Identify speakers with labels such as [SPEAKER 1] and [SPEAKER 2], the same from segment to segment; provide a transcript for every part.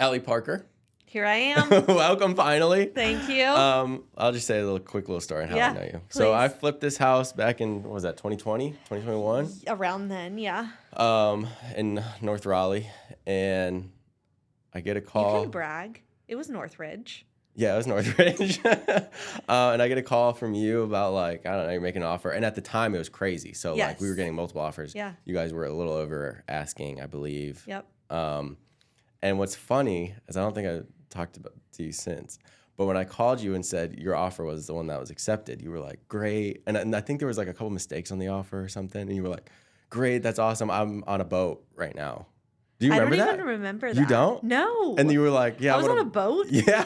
[SPEAKER 1] Allie Parker.
[SPEAKER 2] Here I am.
[SPEAKER 1] Welcome, finally.
[SPEAKER 2] Thank you.
[SPEAKER 1] I'll just say a quick little story on how I know you.
[SPEAKER 2] Please.
[SPEAKER 1] So I flipped this house back in, what was that, 2020, 2021?
[SPEAKER 2] Around then, yeah.
[SPEAKER 1] In North Raleigh, and I get a call.
[SPEAKER 2] You can brag. It was Northridge.
[SPEAKER 1] Yeah, it was Northridge. And I get a call from you about, like, I don't know, you're making an offer. And at the time, it was crazy. So,
[SPEAKER 2] Yes.
[SPEAKER 1] like, we were getting multiple offers.
[SPEAKER 2] Yeah.
[SPEAKER 1] You guys were a little over asking, I believe.
[SPEAKER 2] Yep.
[SPEAKER 1] And what's funny is I don't think I talked to you since, but when I called you and said your offer was the one that was accepted, you were like, great. And I think there was, like, a couple mistakes on the offer or something. And you were like, great, that's awesome. I'm on a boat right now. Do you remember that?
[SPEAKER 2] I don't even remember that.
[SPEAKER 1] You don't?
[SPEAKER 2] No.
[SPEAKER 1] And you were like, yeah.
[SPEAKER 2] I was on a boat?
[SPEAKER 1] Yeah.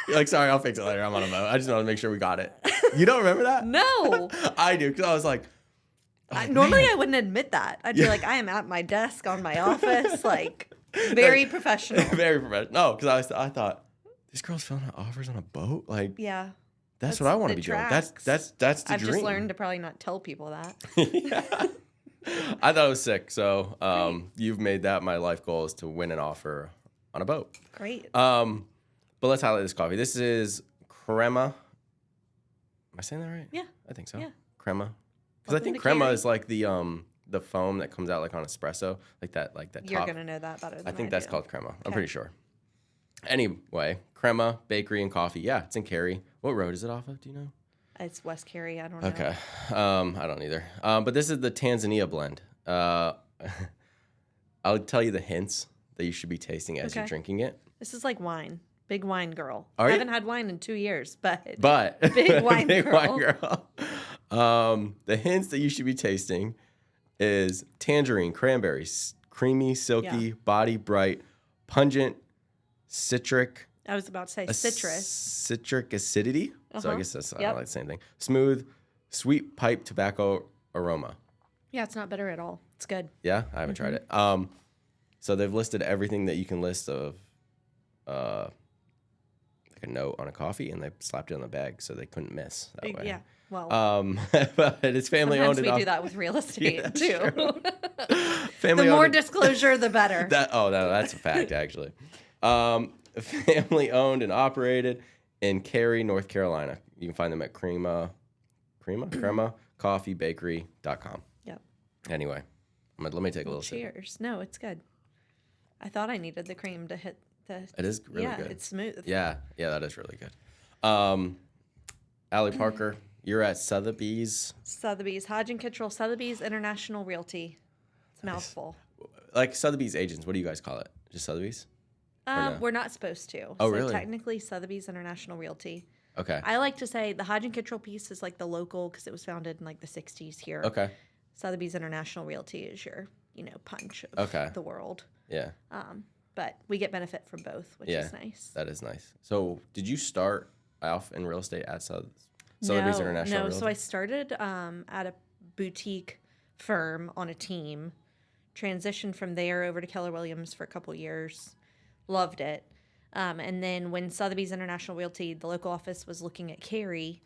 [SPEAKER 1] You're like, sorry, I'll fix it later. I'm on a boat. I just want to make sure we got it. You don't remember that?
[SPEAKER 2] No.
[SPEAKER 1] I do, because I was like,
[SPEAKER 2] normally I wouldn't admit that. I'd be like, I am at my desk on my office, like, very professional.
[SPEAKER 1] Very professional. No, because I thought, this girl's filling out offers on a boat? Like,
[SPEAKER 2] Yeah.
[SPEAKER 1] that's what I want to be doing. That's the
[SPEAKER 2] I've
[SPEAKER 1] dream.
[SPEAKER 2] just learned to probably not tell people that.
[SPEAKER 1] Yeah. I thought it was sick. So you've made that my life goal, is to win an offer on a boat.
[SPEAKER 2] Great.
[SPEAKER 1] But let's highlight this coffee. This is crema. Am I saying that right?
[SPEAKER 2] Yeah.
[SPEAKER 1] I think so.
[SPEAKER 2] Yeah.
[SPEAKER 1] Crema. Because I think crema is like the foam that comes out like on espresso, like that
[SPEAKER 2] You're
[SPEAKER 1] top.
[SPEAKER 2] going to know that better than
[SPEAKER 1] I think
[SPEAKER 2] do.
[SPEAKER 1] that's called crema. I'm pretty sure. Anyway, crema, bakery, and coffee. Yeah, it's in Cary. What road is it off of? Do you know?
[SPEAKER 2] It's West Cary. I don't know.
[SPEAKER 1] Okay. I don't either. But this is the Tanzania blend. I'll tell you the hints that you should be tasting as you're drinking it.
[SPEAKER 2] This is like wine. Big wine girl.
[SPEAKER 1] Are
[SPEAKER 2] I
[SPEAKER 1] you?
[SPEAKER 2] haven't had wine in 2 years, but
[SPEAKER 1] big
[SPEAKER 2] wine
[SPEAKER 1] girl. The hints that you should be tasting is tangerine, cranberry, creamy, silky, body bright, pungent, citric.
[SPEAKER 2] I was about to say citrus.
[SPEAKER 1] Citric acidity. So I guess that's like the same thing. Smooth, sweet pipe tobacco aroma.
[SPEAKER 2] Yeah, it's not bitter at all. It's good.
[SPEAKER 1] Yeah, I haven't tried it. So they've listed everything that you can list of like a note on a coffee, and they slapped it on the bag so they couldn't miss that way.
[SPEAKER 2] Yeah. Well,
[SPEAKER 1] but it's family owned.
[SPEAKER 2] Sometimes we do that with real estate too.
[SPEAKER 1] Family
[SPEAKER 2] the more
[SPEAKER 1] owned.
[SPEAKER 2] Disclosure, the better.
[SPEAKER 1] That's a fact, actually. Family owned and operated in Cary, North Carolina. You can find them at crema coffeebakery.com.
[SPEAKER 2] Yep.
[SPEAKER 1] Anyway, let me take a little
[SPEAKER 2] cheers. Sip. No, it's good. I thought I needed the cream to hit the.
[SPEAKER 1] It is really good.
[SPEAKER 2] Yeah, it's smooth.
[SPEAKER 1] Yeah, that is really good. Allie Parker, you're at Sotheby's.
[SPEAKER 2] Hodge & Kittrell, Sotheby's International Realty. It's a mouthful.
[SPEAKER 1] Like Sotheby's agents, what do you guys call it? Just Sotheby's? No?
[SPEAKER 2] We're not supposed to.
[SPEAKER 1] Oh,
[SPEAKER 2] so
[SPEAKER 1] really?
[SPEAKER 2] Technically, Sotheby's International Realty.
[SPEAKER 1] Okay.
[SPEAKER 2] I like to say the Hodge & Kittrell piece is like the local, because it was founded in like the 60s here.
[SPEAKER 1] Okay.
[SPEAKER 2] Sotheby's International Realty is your, punch of the world.
[SPEAKER 1] Yeah.
[SPEAKER 2] But we get benefit from both, which is nice.
[SPEAKER 1] That is nice. So did you start off in real estate at Sotheby's International Realty?
[SPEAKER 2] So I started at a boutique firm on a team, transitioned from there over to Keller Williams for a couple years, loved it. And then when Sotheby's International Realty, the local office was looking at Cary,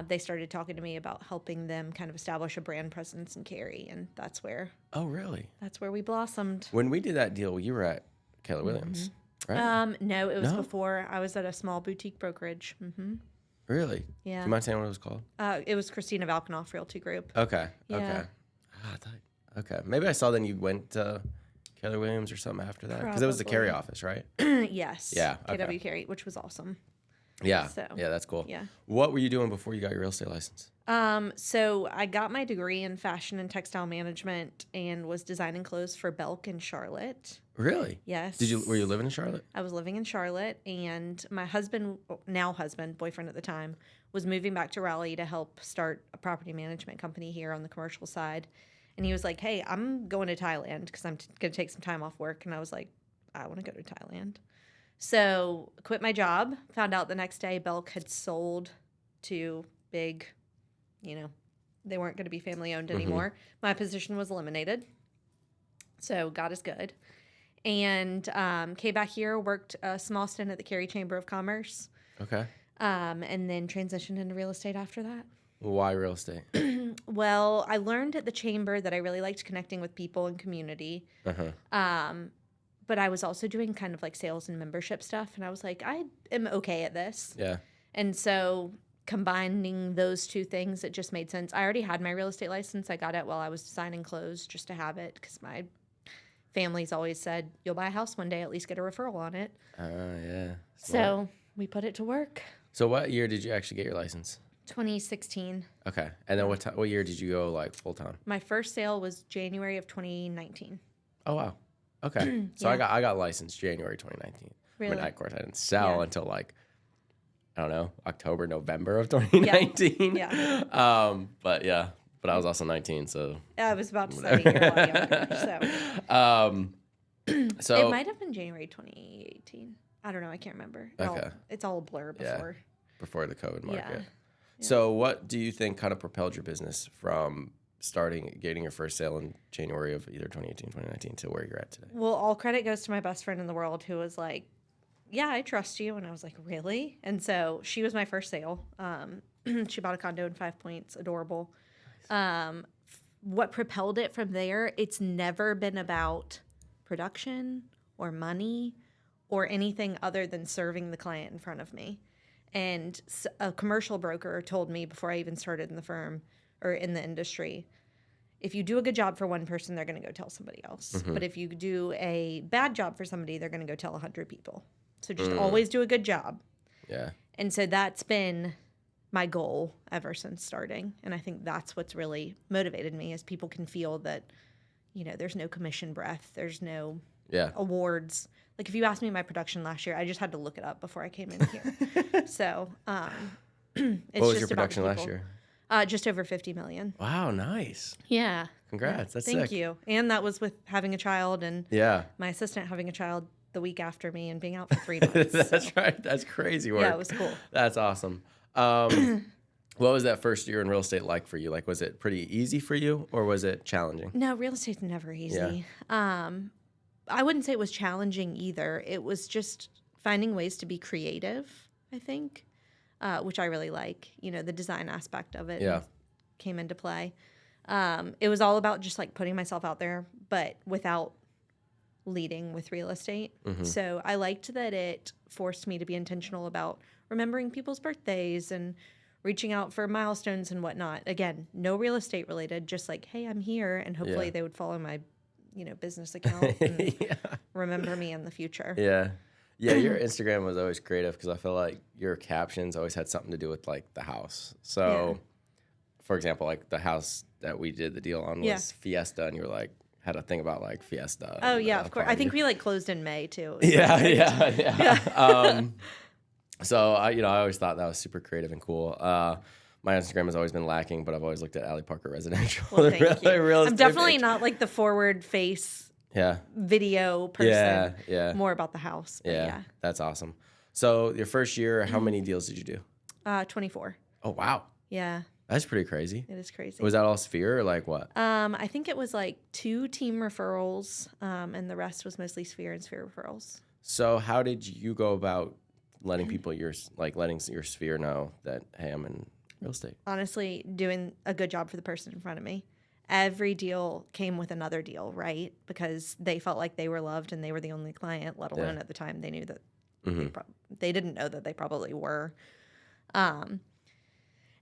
[SPEAKER 2] they started talking to me about helping them kind of establish a brand presence in Cary, and that's where.
[SPEAKER 1] Oh, really?
[SPEAKER 2] That's where we blossomed.
[SPEAKER 1] When we did that deal, you were at Keller Williams, right?
[SPEAKER 2] No, it was before. I was at a small boutique brokerage. Mm-hmm.
[SPEAKER 1] Really?
[SPEAKER 2] Yeah.
[SPEAKER 1] Do you mind saying what it was called?
[SPEAKER 2] It was Christina Valkanoff Realty Group.
[SPEAKER 1] Okay.
[SPEAKER 2] Yeah.
[SPEAKER 1] Okay. Okay. Maybe I saw then you went to Keller Williams or something after that, because it was the Cary office, right?
[SPEAKER 2] Yes.
[SPEAKER 1] Yeah. Okay.
[SPEAKER 2] KW Cary, which was awesome.
[SPEAKER 1] Yeah.
[SPEAKER 2] So,
[SPEAKER 1] yeah, that's cool.
[SPEAKER 2] Yeah.
[SPEAKER 1] What were you doing before you got your real estate license?
[SPEAKER 2] So I got my degree in fashion and textile management and was designing clothes for Belk in Charlotte.
[SPEAKER 1] Really?
[SPEAKER 2] Yes.
[SPEAKER 1] Were you living in Charlotte?
[SPEAKER 2] I was living in Charlotte, and my boyfriend at the time, was moving back to Raleigh to help start a property management company here on the commercial side. And he was like, hey, I'm going to Thailand because I'm going to take some time off work. And I was like, I want to go to Thailand. So quit my job, found out the next day Belk had sold to big, they weren't going to be family owned anymore. My position was eliminated. So God is good. And came back here, worked a small stint at the Cary Chamber of Commerce.
[SPEAKER 1] Okay.
[SPEAKER 2] And then transitioned into real estate after that.
[SPEAKER 1] Why real estate?
[SPEAKER 2] Well, I learned at the chamber that I really liked connecting with people and community. but I was also doing kind of like sales and membership stuff. And I was like, I am okay at this.
[SPEAKER 1] Yeah.
[SPEAKER 2] And so combining those two things, it just made sense. I already had my real estate license. I got it while I was designing clothes just to have it because my family's always said, you'll buy a house one day, at least get a referral on it.
[SPEAKER 1] Yeah. Smart.
[SPEAKER 2] So we put it to work.
[SPEAKER 1] So what year did you actually get your license?
[SPEAKER 2] 2016.
[SPEAKER 1] Okay. And then what year did you go like full time?
[SPEAKER 2] My first sale was January of 2019.
[SPEAKER 1] Oh, wow. Okay. So
[SPEAKER 2] Yeah.
[SPEAKER 1] I got licensed January 2019.
[SPEAKER 2] Really?
[SPEAKER 1] I mean, of course, I didn't sell
[SPEAKER 2] Yeah.
[SPEAKER 1] until like, I don't know, October, November of 2019.
[SPEAKER 2] Yeah.
[SPEAKER 1] But I was also 19, so.
[SPEAKER 2] I was about to say you're a lot younger. So
[SPEAKER 1] So
[SPEAKER 2] it might have been January 2018. I don't know. I can't remember.
[SPEAKER 1] Okay.
[SPEAKER 2] It's all a blur before.
[SPEAKER 1] before the COVID market.
[SPEAKER 2] Yeah.
[SPEAKER 1] So what do you think kind of propelled your business from getting your first sale in January of either 2018, 2019 to where you're at today?
[SPEAKER 2] Well, all credit goes to my best friend in the world who was like, yeah, I trust you. And I was like, really? And so she was my first sale. She bought a condo in 5 Points. Adorable. What propelled it from there, it's never been about production or money or anything other than serving the client in front of me. And a commercial broker told me before I even started in the firm or in the industry, if you do a good job for one person, they're going to go tell somebody else.
[SPEAKER 1] Mm-hmm.
[SPEAKER 2] But if you do a bad job for somebody, they're going to go tell 100 people. So just always do a good job.
[SPEAKER 1] Yeah.
[SPEAKER 2] And so that's been my goal ever since starting. And I think that's what's really motivated me is people can feel that, there's no commission breath. There's no awards. Like if you asked me my production last year, I just had to look it up before I came in here. So it's
[SPEAKER 1] What was
[SPEAKER 2] just
[SPEAKER 1] your
[SPEAKER 2] about
[SPEAKER 1] production
[SPEAKER 2] the
[SPEAKER 1] last
[SPEAKER 2] people.
[SPEAKER 1] year?
[SPEAKER 2] Just over 50 million.
[SPEAKER 1] Wow, nice.
[SPEAKER 2] Yeah.
[SPEAKER 1] Congrats. That's
[SPEAKER 2] Thank
[SPEAKER 1] sick.
[SPEAKER 2] you. And that was with having a child and
[SPEAKER 1] Yeah.
[SPEAKER 2] my assistant having a child the week after me and being out for 3 months.
[SPEAKER 1] That's right. That's crazy work.
[SPEAKER 2] Yeah, it was cool.
[SPEAKER 1] That's awesome. What was that first year in real estate like for you? Like, was it pretty easy for you or was it challenging?
[SPEAKER 2] No, real estate's never easy. I wouldn't say it was challenging either. It was just finding ways to be creative, I think, which I really like. The design aspect of it came into play. It was all about just like putting myself out there, but without leading with real estate.
[SPEAKER 1] Mm-hmm.
[SPEAKER 2] So I liked that it forced me to be intentional about remembering people's birthdays and reaching out for milestones and whatnot. Again, no real estate related, just like, hey, I'm here. And hopefully they would follow my, business account and remember me in the future.
[SPEAKER 1] Yeah. Yeah, your Instagram was always creative because I feel like your captions always had something to do with like the house. So, for example, like the house that we did the deal on was Fiesta, and you were like, had a thing about like Fiesta.
[SPEAKER 2] Oh,
[SPEAKER 1] and,
[SPEAKER 2] yeah, of course.
[SPEAKER 1] party.
[SPEAKER 2] I think we like closed in May too.
[SPEAKER 1] Yeah. So I always thought that was super creative and cool. My Instagram has always been lacking, but I've always looked at Allie Parker Residential.
[SPEAKER 2] Well, thank you.
[SPEAKER 1] Real
[SPEAKER 2] I'm
[SPEAKER 1] estate
[SPEAKER 2] definitely
[SPEAKER 1] page.
[SPEAKER 2] not like the forward face
[SPEAKER 1] Yeah.
[SPEAKER 2] video person.
[SPEAKER 1] Yeah.
[SPEAKER 2] More about the house. But
[SPEAKER 1] Yeah. That's awesome. So your first year, how many deals did you do?
[SPEAKER 2] 24.
[SPEAKER 1] Oh, wow.
[SPEAKER 2] Yeah,
[SPEAKER 1] That's pretty crazy.
[SPEAKER 2] it is crazy.
[SPEAKER 1] Was that all Sphere or like what?
[SPEAKER 2] I think it was like 2 team referrals, and the rest was mostly Sphere and Sphere referrals.
[SPEAKER 1] So how did you go about letting people letting your Sphere know that, hey, I'm in real estate?
[SPEAKER 2] Honestly, doing a good job for the person in front of me. Every deal came with another deal, right? Because they felt like they were loved and they were the only client, let alone at the time they knew that they didn't know that they probably were.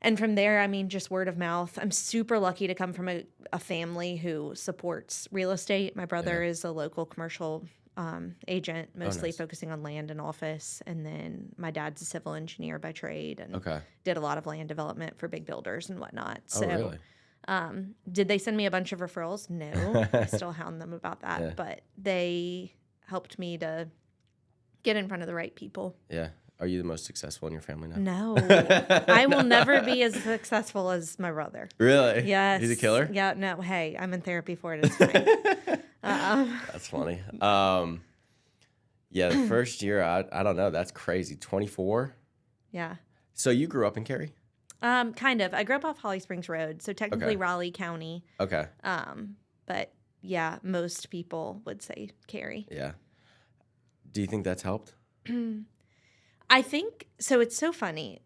[SPEAKER 2] And from there, I mean, just word of mouth. I'm super lucky to come from a family who supports real estate. My brother is a local commercial agent, mostly focusing on land and office. And then my dad's a civil engineer by trade and did a lot of land development for big builders and whatnot. So,
[SPEAKER 1] really?
[SPEAKER 2] Did they send me a bunch of referrals? No. I still hound them about that.
[SPEAKER 1] Yeah.
[SPEAKER 2] But they helped me to get in front of the right people.
[SPEAKER 1] Yeah. Are you the most successful in your family now?
[SPEAKER 2] No. I will never be as successful as my brother.
[SPEAKER 1] Really?
[SPEAKER 2] Yes.
[SPEAKER 1] He's a killer?
[SPEAKER 2] Yeah, no. Hey, I'm in therapy for it. It's fine.
[SPEAKER 1] That's funny. Yeah, the first year, I don't know. That's crazy. 24?
[SPEAKER 2] Yeah.
[SPEAKER 1] So you grew up in Cary?
[SPEAKER 2] Kind of. I grew up off Holly Springs Road, so technically Raleigh County.
[SPEAKER 1] Okay.
[SPEAKER 2] But yeah, most people would say Cary.
[SPEAKER 1] Yeah. Do you think that's helped?
[SPEAKER 2] I think so. It's so funny.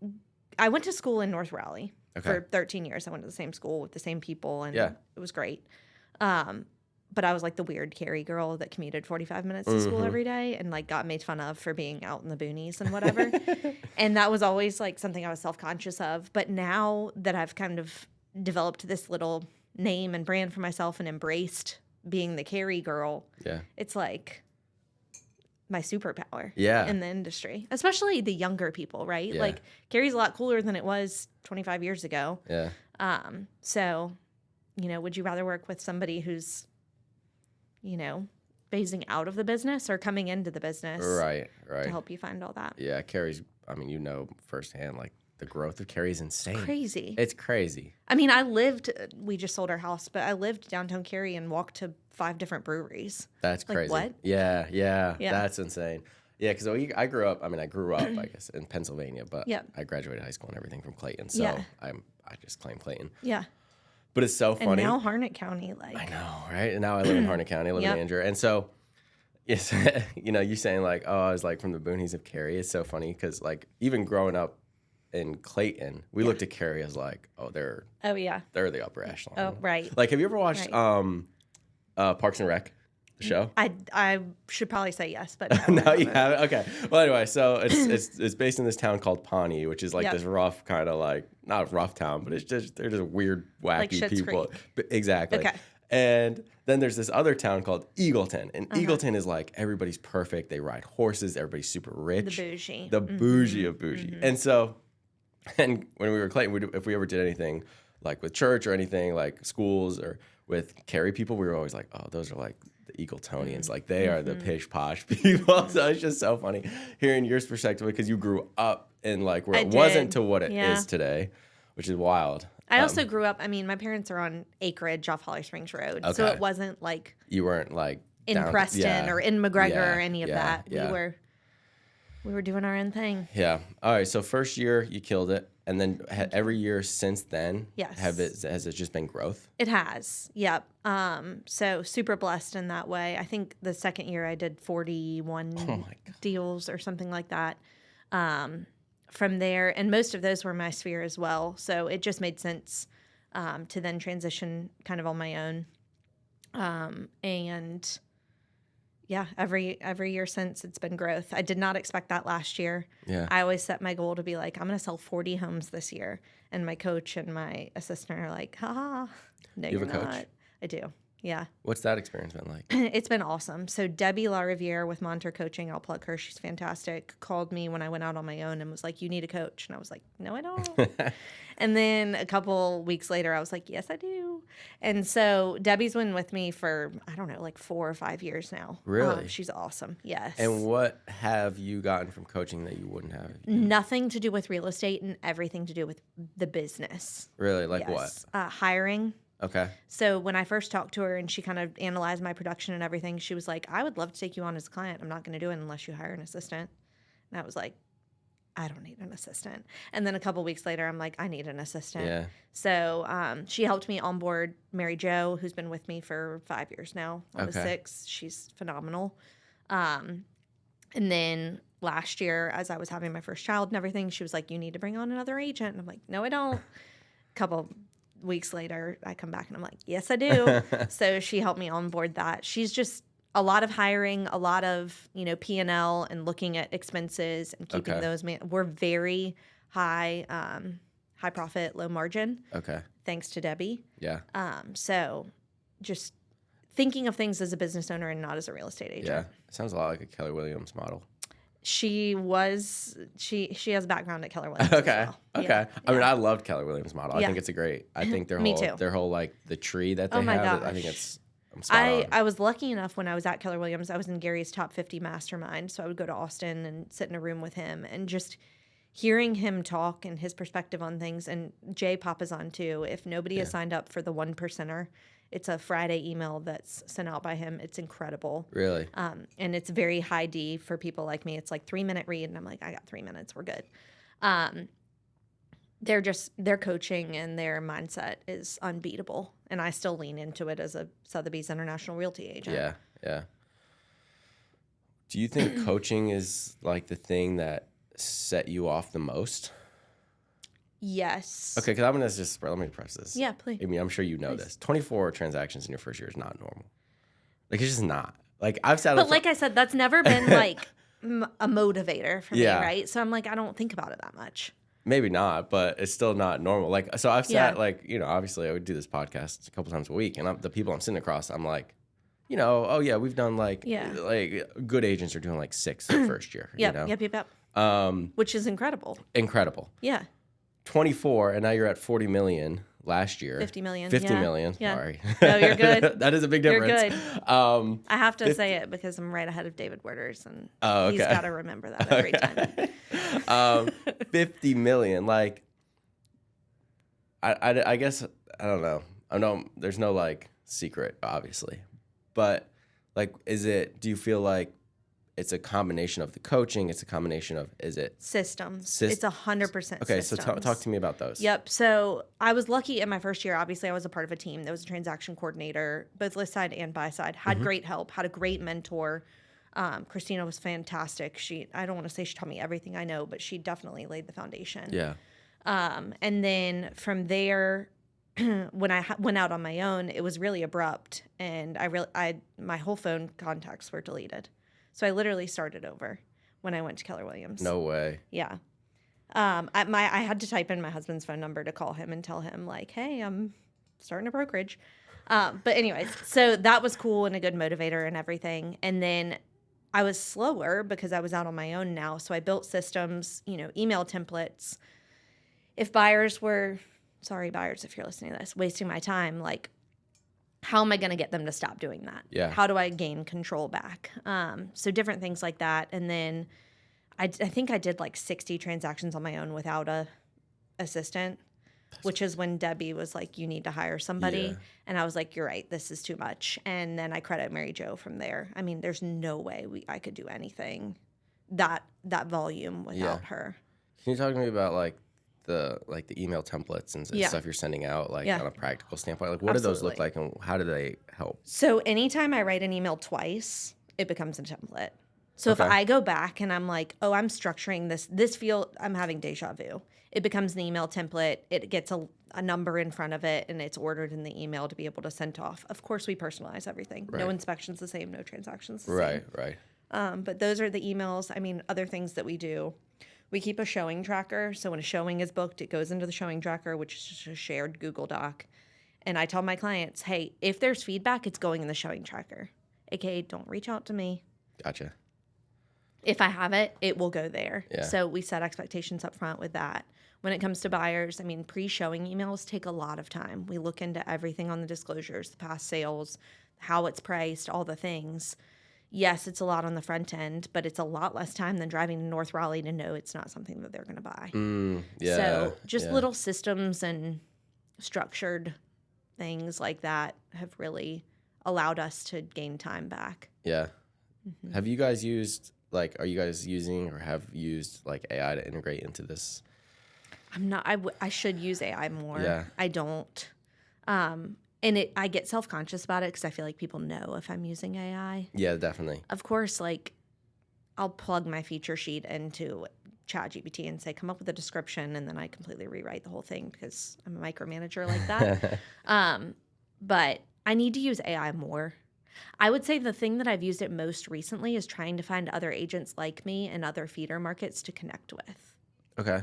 [SPEAKER 2] I went to school in North Raleigh for 13 years. I went to the same school with the same people, and it was great. but I was like the weird Cary girl that commuted 45 minutes to school every day and like got made fun of for being out in the boonies and whatever. And that was always like something I was self-conscious of. But now that I've kind of developed this little name and brand for myself and embraced being the Cary girl, it's like my superpower in the industry, especially the younger people, right? Like Cary's a lot cooler than it was 25 years ago. So, you know, would you rather work with somebody who's, you know, phasing out of the business or coming into the business to help you find all that?
[SPEAKER 1] Yeah, Cary's, I mean, you know firsthand, like the growth of Cary is insane.
[SPEAKER 2] Crazy.
[SPEAKER 1] It's crazy.
[SPEAKER 2] I mean, we just sold our house, but I lived downtown Cary and walked to 5 different breweries.
[SPEAKER 1] That's crazy.
[SPEAKER 2] What?
[SPEAKER 1] Yeah, that's insane. Yeah, because I grew up, I guess, in Pennsylvania, but I graduated high school and everything from Clayton, so I just claim Clayton.
[SPEAKER 2] Yeah.
[SPEAKER 1] But it's so funny.
[SPEAKER 2] And now Harnett County, like.
[SPEAKER 1] I know, right? And now I live in Harnett County. I live in Andrew. And so, yes, you know, you saying like, oh, I was like from the boonies of Cary. It's so funny because like even growing up in Clayton, we looked at Cary as like, oh, they're the upper echelon.
[SPEAKER 2] Oh, right.
[SPEAKER 1] Like, have you ever watched Parks and Rec, the show?
[SPEAKER 2] I should probably say yes, but no.
[SPEAKER 1] No, you haven't? Okay. Well, anyway, so it's based in this town called Pawnee, which is like this rough kind of like, not a rough town, but they're just weird, wacky
[SPEAKER 2] like Schitt's
[SPEAKER 1] people.
[SPEAKER 2] Creek.
[SPEAKER 1] Exactly.
[SPEAKER 2] Okay.
[SPEAKER 1] And then there's this other town called Eagleton. And Eagleton is like everybody's perfect. They ride horses. Everybody's super rich.
[SPEAKER 2] The bougie.
[SPEAKER 1] The bougie of bougie. And so, and when we were Clayton, if we ever did anything like with church or anything like schools or with Cary people, we were always like, oh, those are like the Eagletonians. Like they are the pish posh people. So it's just so funny hearing your perspective because you grew up in like where it wasn't to what it is today, which is wild.
[SPEAKER 2] I also grew up, I mean, my parents are on acreage off Holly Springs Road. Okay. So it wasn't like.
[SPEAKER 1] You weren't like.
[SPEAKER 2] In Preston or in McGregor or any of that. We were doing our own thing.
[SPEAKER 1] Yeah. All right. So first year you killed it. And then every year since then, has it just been growth?
[SPEAKER 2] It has. Yep. So super blessed in that way. I think the second year I did 41 deals or something like that. From there, and most of those were my sphere as well. So it just made sense to then transition kind of on my own. And yeah, every year since it's been growth. I did not expect that last year.
[SPEAKER 1] Yeah.
[SPEAKER 2] I always set my goal to be like, I'm going to sell 40 homes this year. And my coach and my assistant are like, no,
[SPEAKER 1] you have a coach?
[SPEAKER 2] Not. I do. Yeah.
[SPEAKER 1] What's that experience been like?
[SPEAKER 2] It's been awesome. So Debbie LaRiviere with Monter Coaching, I'll plug her. She's fantastic. Called me when I went out on my own and was like, you need a coach. And I was like, no, I don't. And then a couple weeks later, I was like, yes, I do. And so Debbie's been with me for, I don't know, like 4 or 5 years now.
[SPEAKER 1] Really?
[SPEAKER 2] She's awesome. Yes.
[SPEAKER 1] And what have you gotten from coaching that you wouldn't have?
[SPEAKER 2] Nothing to do with real estate and everything to do with the business.
[SPEAKER 1] Really? Like what?
[SPEAKER 2] Hiring.
[SPEAKER 1] Okay.
[SPEAKER 2] So when I first talked to her and she kind of analyzed my production and everything, she was like, I would love to take you on as a client. I'm not going to do it unless you hire an assistant. And I was like, I don't need an assistant. And then a couple weeks later, I'm like, I need an assistant.
[SPEAKER 1] Yeah.
[SPEAKER 2] So she helped me onboard Mary Jo, who's been with me for 5 years now. I was 6. She's phenomenal. And then last year, as I was having my first child and everything, she was like, you need to bring on another agent. And I'm like, no, I don't. Couple weeks later, I come back and I'm like, yes, I do. So she helped me onboard that. She's just a lot of hiring, a lot of, P&L and looking at expenses and keeping those. We're very high profit, low margin.
[SPEAKER 1] Okay.
[SPEAKER 2] Thanks to Debbie.
[SPEAKER 1] Yeah.
[SPEAKER 2] So just thinking of things as a business owner and not as a real estate agent.
[SPEAKER 1] Yeah. Sounds a lot like a Keller Williams model.
[SPEAKER 2] She has a background at Keller Williams.
[SPEAKER 1] Okay.
[SPEAKER 2] As well.
[SPEAKER 1] Okay.
[SPEAKER 2] Yeah.
[SPEAKER 1] I mean, I loved Keller Williams model. I think it's I think
[SPEAKER 2] Me too.
[SPEAKER 1] their whole like the tree that they have. I think it's
[SPEAKER 2] I was lucky enough when I was at Keller Williams, I was in Gary's top 50 mastermind. So I would go to Austin and sit in a room with him and just hearing him talk and his perspective on things. And Jay Papa's on too. If nobody has signed up for the 1%er, it's a Friday email that's sent out by him. It's incredible.
[SPEAKER 1] Really?
[SPEAKER 2] And it's very high D for people like me. It's like 3-minute read. And I'm like, I got 3 minutes. We're good. Their coaching and their mindset is unbeatable. And I still lean into it as a Sotheby's International Realty agent.
[SPEAKER 1] Yeah. Yeah. Do you think coaching is like the thing that set you off the most?
[SPEAKER 2] Yes.
[SPEAKER 1] Okay, because I'm going to let me press this.
[SPEAKER 2] Yeah, please.
[SPEAKER 1] I mean, I'm sure you know this. 24 transactions in your first year is not normal. Like, it's just not. Like, I've sat
[SPEAKER 2] But like I said, that's never been like a motivator for me,
[SPEAKER 1] Yeah.
[SPEAKER 2] right? So I'm like, I don't think about it that much.
[SPEAKER 1] maybe not, but it's still not normal. Like, so I've
[SPEAKER 2] Yeah.
[SPEAKER 1] sat, like, you know, obviously I would do this podcast a couple times a week, and the people I'm sitting across, I'm like, you know, oh yeah, we've done like good agents are doing like 6 the first year.
[SPEAKER 2] Yep,
[SPEAKER 1] You know?
[SPEAKER 2] yep. Which is incredible.
[SPEAKER 1] Incredible.
[SPEAKER 2] Yeah.
[SPEAKER 1] 24, and now you're at 40 million last year.
[SPEAKER 2] 50 million.
[SPEAKER 1] 50
[SPEAKER 2] yeah.
[SPEAKER 1] million.
[SPEAKER 2] Yeah.
[SPEAKER 1] Sorry.
[SPEAKER 2] No, you're good.
[SPEAKER 1] That is a big
[SPEAKER 2] You're
[SPEAKER 1] difference.
[SPEAKER 2] good.
[SPEAKER 1] I
[SPEAKER 2] have to say it because I'm right ahead of David Werder's, and
[SPEAKER 1] Oh,
[SPEAKER 2] he's
[SPEAKER 1] okay.
[SPEAKER 2] got to remember that every time.
[SPEAKER 1] 50 million. Like, I guess, I don't know. I know there's no like secret, obviously, but like, do you feel like it's a combination of the coaching? It's a combination of, is it
[SPEAKER 2] Systems. It's 100%
[SPEAKER 1] okay,
[SPEAKER 2] systems.
[SPEAKER 1] so talk to me about those.
[SPEAKER 2] Yep. So I was lucky in my first year. Obviously, I was a part of a team. There was a transaction coordinator, both list side and buy side. Had great help. Had a great mentor. Christina was fantastic. I don't want to say she taught me everything I know, but she definitely laid the foundation.
[SPEAKER 1] Yeah.
[SPEAKER 2] And then from there, when I went out on my own, it was really abrupt, and my whole phone contacts were deleted. So I literally started over when I went to Keller Williams.
[SPEAKER 1] No way.
[SPEAKER 2] Yeah. I had to type in my husband's phone number to call him and tell him like, hey, I'm starting a brokerage. But anyways, so that was cool and a good motivator and everything. And then I was slower because I was out on my own now. So I built systems, email templates. If buyers were, sorry, buyers, if you're listening to this, wasting my time, like, how am I going to get them to stop doing that?
[SPEAKER 1] Yeah.
[SPEAKER 2] How do I gain control back? So different things like that. And then I think I did like 60 transactions on my own without a assistant, which is when Debbie was like, you need to hire somebody.
[SPEAKER 1] Yeah.
[SPEAKER 2] And I was like, you're right, this is too much. And then I credit Mary Jo from there. I mean, there's no way I could do anything that volume without her.
[SPEAKER 1] Can you talk to me about like the email templates and
[SPEAKER 2] Yeah.
[SPEAKER 1] stuff you're sending out, like
[SPEAKER 2] Yeah.
[SPEAKER 1] on a practical standpoint? Like, what do those look
[SPEAKER 2] Absolutely.
[SPEAKER 1] like, and how do they help?
[SPEAKER 2] So anytime I write an email twice, it becomes a template. So if
[SPEAKER 1] Okay.
[SPEAKER 2] I go back and I'm like, oh, I'm structuring this field, I'm having deja vu. It becomes an email template. It gets a number in front of it, and it's ordered in the email to be able to send off. Of course, we personalize everything.
[SPEAKER 1] Right.
[SPEAKER 2] No inspection's the same, no transaction's the
[SPEAKER 1] Right.
[SPEAKER 2] same. But those are the emails. I mean, other things that we do. We keep a showing tracker. So when a showing is booked, it goes into the showing tracker, which is just a shared Google Doc. And I tell my clients, hey, if there's feedback, it's going in the showing tracker. AKA, don't reach out to me.
[SPEAKER 1] Gotcha.
[SPEAKER 2] If I have it, it will go there.
[SPEAKER 1] Yeah.
[SPEAKER 2] So we set expectations up front with that. When it comes to buyers, I mean, pre-showing emails take a lot of time. We look into everything on the disclosures, the past sales, how it's priced, all the things. Yes, it's a lot on the front end, but it's a lot less time than driving to North Raleigh to know it's not something that they're going to buy.
[SPEAKER 1] Yeah.
[SPEAKER 2] So just
[SPEAKER 1] yeah.
[SPEAKER 2] little systems and structured things like that have really allowed us to gain time back.
[SPEAKER 1] Yeah. Have you guys used, like, are you guys using or have used like AI to integrate into this?
[SPEAKER 2] I'm not. I should use AI more.
[SPEAKER 1] Yeah.
[SPEAKER 2] I don't. And I get self-conscious about it because I feel like people know if I'm using AI.
[SPEAKER 1] Yeah, definitely.
[SPEAKER 2] Of course, like, I'll plug my feature sheet into ChatGPT and say, come up with a description, and then I completely rewrite the whole thing because I'm a micromanager like that. But I need to use AI more. I would say the thing that I've used it most recently is trying to find other agents like me and other feeder markets to connect with.
[SPEAKER 1] Okay.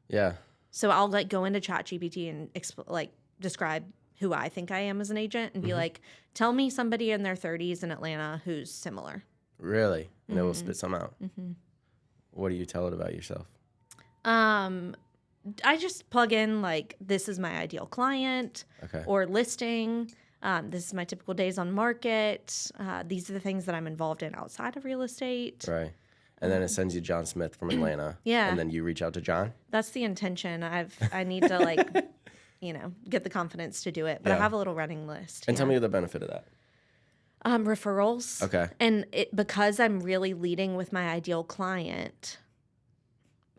[SPEAKER 1] Yeah.
[SPEAKER 2] So I'll like go into ChatGPT and describe who I think I am as an agent and be like, tell me somebody in their 30s in Atlanta who's similar.
[SPEAKER 1] Really? And it will spit some out. What do you tell it about yourself?
[SPEAKER 2] I just plug in like, this is my ideal client
[SPEAKER 1] Okay.
[SPEAKER 2] or listing. This is my typical days on market. These are the things that I'm involved in outside of real estate.
[SPEAKER 1] Right. And then it sends you John Smith from Atlanta.
[SPEAKER 2] Yeah.
[SPEAKER 1] And then you reach out to John?
[SPEAKER 2] That's the intention. I need to like, get the confidence to do it. But I
[SPEAKER 1] Yeah.
[SPEAKER 2] have a little running list.
[SPEAKER 1] And tell me the benefit of that.
[SPEAKER 2] Referrals.
[SPEAKER 1] Okay.
[SPEAKER 2] And because I'm really leading with my ideal client,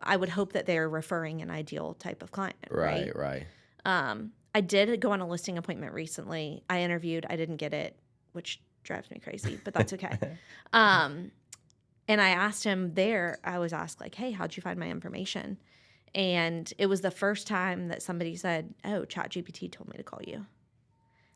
[SPEAKER 2] I would hope that they're referring an ideal type of client.
[SPEAKER 1] Right.
[SPEAKER 2] I did go on a listing appointment recently. I interviewed. I didn't get it, which drives me crazy, but that's okay. And I asked him there, I was asked like, hey, how'd you find my information? And it was the first time that somebody said, oh, ChatGPT told me to call you.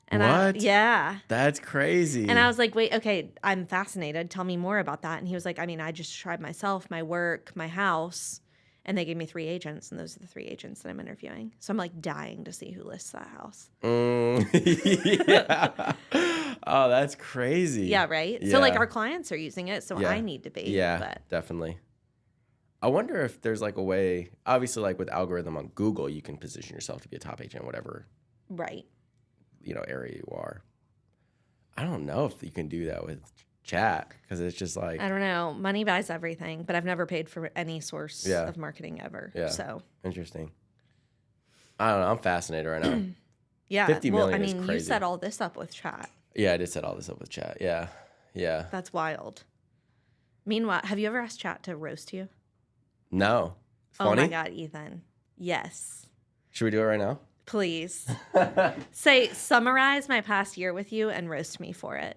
[SPEAKER 2] And
[SPEAKER 1] What?
[SPEAKER 2] yeah.
[SPEAKER 1] That's crazy.
[SPEAKER 2] And I was like, wait, okay, I'm fascinated. Tell me more about that. And he was like, I mean, I just tried myself, my work, my house. And they gave me 3 agents, and those are the 3 agents that I'm interviewing. So I'm like dying to see who lists that house.
[SPEAKER 1] Yeah. Oh, that's crazy.
[SPEAKER 2] Yeah, right?
[SPEAKER 1] Yeah.
[SPEAKER 2] So like our clients are using it, so
[SPEAKER 1] Yeah.
[SPEAKER 2] I need to be.
[SPEAKER 1] Yeah,
[SPEAKER 2] But
[SPEAKER 1] definitely. I wonder if there's like a way, obviously like with algorithm on Google, you can position yourself to be a top agent, whatever,
[SPEAKER 2] right.
[SPEAKER 1] area you are. I don't know if you can do that with chat because it's just like,
[SPEAKER 2] I don't know. Money buys everything, but I've never paid for any source
[SPEAKER 1] Yeah.
[SPEAKER 2] of marketing ever.
[SPEAKER 1] Yeah.
[SPEAKER 2] So
[SPEAKER 1] interesting. I don't know. I'm fascinated right now.
[SPEAKER 2] yeah.
[SPEAKER 1] 50
[SPEAKER 2] well,
[SPEAKER 1] million
[SPEAKER 2] I
[SPEAKER 1] is
[SPEAKER 2] mean, you
[SPEAKER 1] crazy.
[SPEAKER 2] set all this up with chat.
[SPEAKER 1] Yeah, I did set all this up with chat. Yeah. Yeah.
[SPEAKER 2] That's wild. Meanwhile, have you ever asked chat to roast you?
[SPEAKER 1] No.
[SPEAKER 2] Oh
[SPEAKER 1] Funny?
[SPEAKER 2] my God, Ethan. Yes.
[SPEAKER 1] Should we do it right now?
[SPEAKER 2] Please. Summarize my past year with you and roast me for it.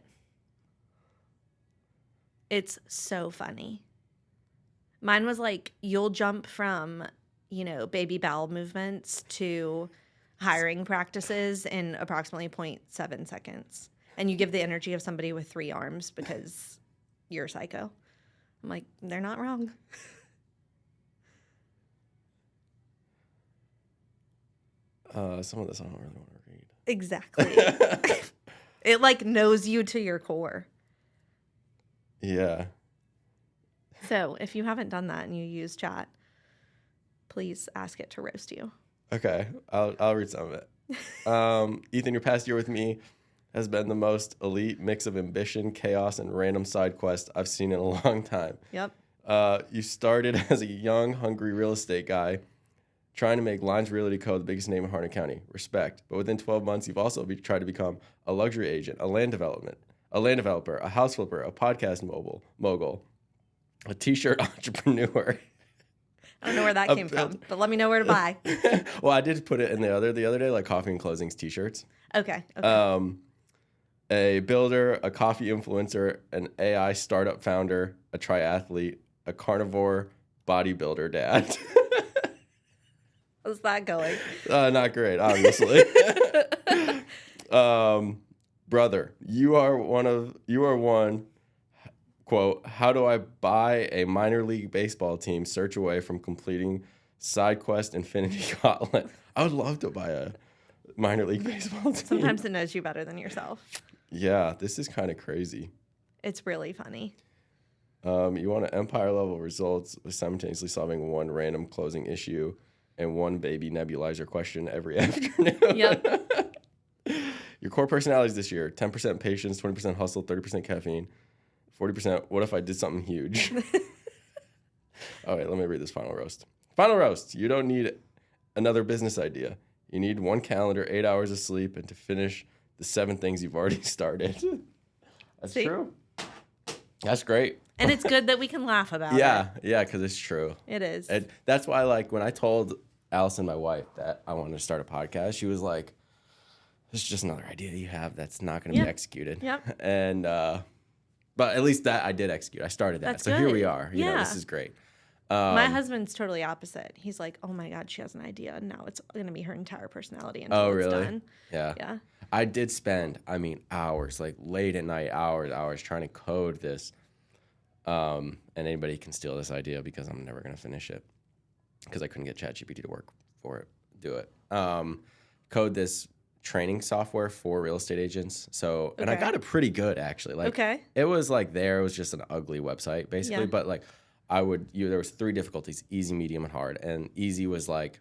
[SPEAKER 2] It's so funny. Mine was like, you'll jump from, baby bowel movements to hiring practices in approximately 0.7 seconds. And you give the energy of somebody with 3 arms because you're a psycho. I'm like, they're not wrong.
[SPEAKER 1] Some of this I don't really want to read.
[SPEAKER 2] Exactly. It like knows you to your core.
[SPEAKER 1] Yeah.
[SPEAKER 2] So if you haven't done that and you use chat, please ask it to roast you.
[SPEAKER 1] Okay. I'll read some of it. Ethan, your past year with me has been the most elite mix of ambition, chaos, and random side quest I've seen in a long time.
[SPEAKER 2] Yep.
[SPEAKER 1] You started as a young, hungry real estate guy trying to make Lines Realty Co. the biggest name in Harnett County. Respect. But within 12 months, you've also tried to become a luxury agent, a land developer, a house flipper, a podcast mogul, a t-shirt entrepreneur.
[SPEAKER 2] I don't know where that came from, but let me know where to buy.
[SPEAKER 1] Well, I did put it in the other day, like coffee and closings t-shirts.
[SPEAKER 2] Okay.
[SPEAKER 1] A builder, a coffee influencer, an AI startup founder, a triathlete, a carnivore bodybuilder dad.
[SPEAKER 2] How's that going?
[SPEAKER 1] Not great, obviously. Brother, you are one, quote, how do I buy a minor league baseball team search away from completing side quest Infinity Gauntlet? I would love to buy a minor league baseball team.
[SPEAKER 2] Sometimes it knows you better than yourself.
[SPEAKER 1] Yeah, this is kind of crazy.
[SPEAKER 2] It's really funny.
[SPEAKER 1] You want an empire level results with simultaneously solving one random closing issue and one baby nebulizer question every afternoon.
[SPEAKER 2] Yep.
[SPEAKER 1] Your core personalities this year: 10% patience, 20% hustle, 30% caffeine, 40% what if I did something huge. All right, let me read this final roast. Final roast. You don't need another business idea. You need one calendar, 8 hours of sleep, and to finish the 7 things you've already started. That's true. That's great.
[SPEAKER 2] And it's good that we can laugh about it.
[SPEAKER 1] Yeah, because it's true.
[SPEAKER 2] It is.
[SPEAKER 1] And that's why, like, when I told Allison, my wife, that I wanted to start a podcast, she was like, this is just another idea you have that's not going to be executed.
[SPEAKER 2] Yep.
[SPEAKER 1] And, but at least that I did execute. I started that.
[SPEAKER 2] That's
[SPEAKER 1] so
[SPEAKER 2] good.
[SPEAKER 1] Here we are. You know,
[SPEAKER 2] Yeah.
[SPEAKER 1] this is great.
[SPEAKER 2] My husband's totally opposite. He's like, oh my God, she has an idea. And now it's going to be her entire personality until it's done.
[SPEAKER 1] Yeah.
[SPEAKER 2] Yeah.
[SPEAKER 1] I did spend, hours, like late at night, hours trying to code this. And anybody can steal this idea because I'm never going to finish it because I couldn't get ChatGPT to work do it. Code this training software for real estate agents. So, and I got it pretty good actually. Like, it was like it was just an ugly website basically, but like there was 3 difficulties: easy, medium, and hard. And easy was like,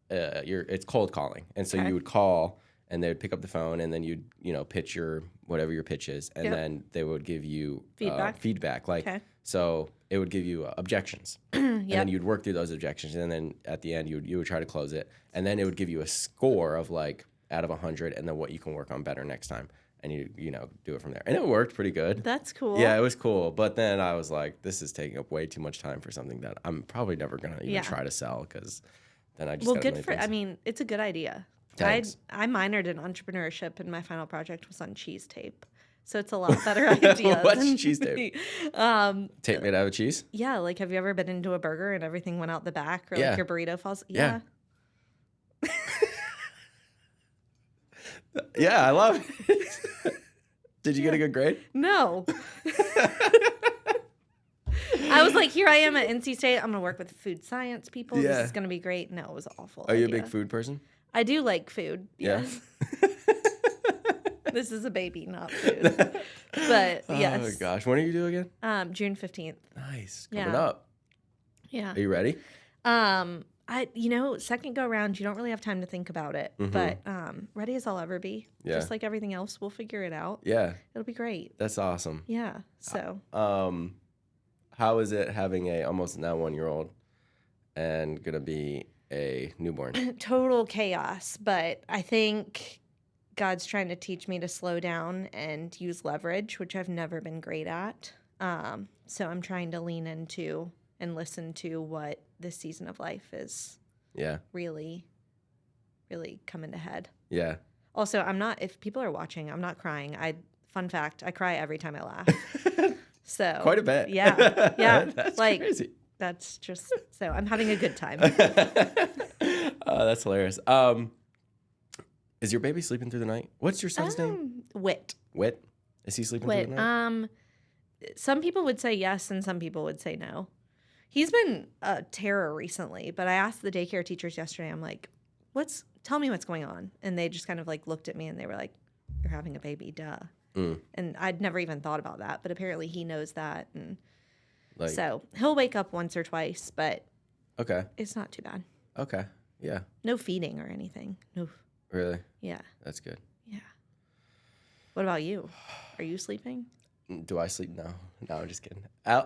[SPEAKER 1] it's cold calling. And so you would call and they would pick up the phone and then you'd, pitch whatever your pitch is. And then they would give you feedback. Like, so it would give you objections. And then you'd work through those objections. And then at the end, you would try to close it. And then it would give you a score of like out of 100 and then what you can work on better next time. And you do it from there. And it worked pretty good.
[SPEAKER 2] That's cool.
[SPEAKER 1] Yeah, it was cool. But then I was like, this is taking up way too much time for something that I'm probably never going to even try to sell because then I just
[SPEAKER 2] it's a good idea.
[SPEAKER 1] Thanks.
[SPEAKER 2] I minored in entrepreneurship and my final project was on cheese tape. So it's a lot better idea.
[SPEAKER 1] What's cheese tape? Tape made out of cheese?
[SPEAKER 2] Yeah, like have you ever been into a burger and everything went out the back or like your burrito falls? Yeah.
[SPEAKER 1] Yeah, I love it. Did you get a good grade?
[SPEAKER 2] No. I was like, here I am at NC State. I'm going to work with food science people. This is going to be great. No, it was awful.
[SPEAKER 1] Are you a big food person?
[SPEAKER 2] I do like food.
[SPEAKER 1] Yeah.
[SPEAKER 2] Yes. This is a baby, not food. But yes.
[SPEAKER 1] Oh gosh, when are you due again?
[SPEAKER 2] June 15th.
[SPEAKER 1] Nice, coming up.
[SPEAKER 2] Yeah.
[SPEAKER 1] Are you ready?
[SPEAKER 2] Second go around, you don't really have time to think about it, but ready as I'll ever be.
[SPEAKER 1] Yeah.
[SPEAKER 2] Just like everything else, we'll figure it out.
[SPEAKER 1] Yeah.
[SPEAKER 2] It'll be great.
[SPEAKER 1] That's awesome.
[SPEAKER 2] Yeah. So.
[SPEAKER 1] How is it having a almost now 1-year-old and gonna be a newborn?
[SPEAKER 2] Total chaos, but I think God's trying to teach me to slow down and use leverage, which I've never been great at. So I'm trying to lean into and listen to what this season of life is really, really coming to head.
[SPEAKER 1] Yeah.
[SPEAKER 2] Also, if people are watching, I'm not crying. Fun fact, I cry every time I laugh. So
[SPEAKER 1] quite a bit.
[SPEAKER 2] Yeah. Yeah.
[SPEAKER 1] That's crazy.
[SPEAKER 2] That's just, so I'm having a good time.
[SPEAKER 1] That's hilarious. Is your baby sleeping through the night? What's your son's name?
[SPEAKER 2] Whit.
[SPEAKER 1] Whit? Is he sleeping through the night?
[SPEAKER 2] Some people would say yes and some people would say no. He's been a terror recently, but I asked the daycare teachers yesterday, I'm like, tell me what's going on. And they just kind of like looked at me and they were like, you're having a baby, duh. And I'd never even thought about that, but apparently he knows that. And so he'll wake up once or twice, but it's not too bad.
[SPEAKER 1] Okay. Yeah.
[SPEAKER 2] No feeding or anything. No.
[SPEAKER 1] Really?
[SPEAKER 2] Yeah.
[SPEAKER 1] That's good.
[SPEAKER 2] Yeah. What about you? Are you sleeping?
[SPEAKER 1] Do I sleep? No, I'm just kidding.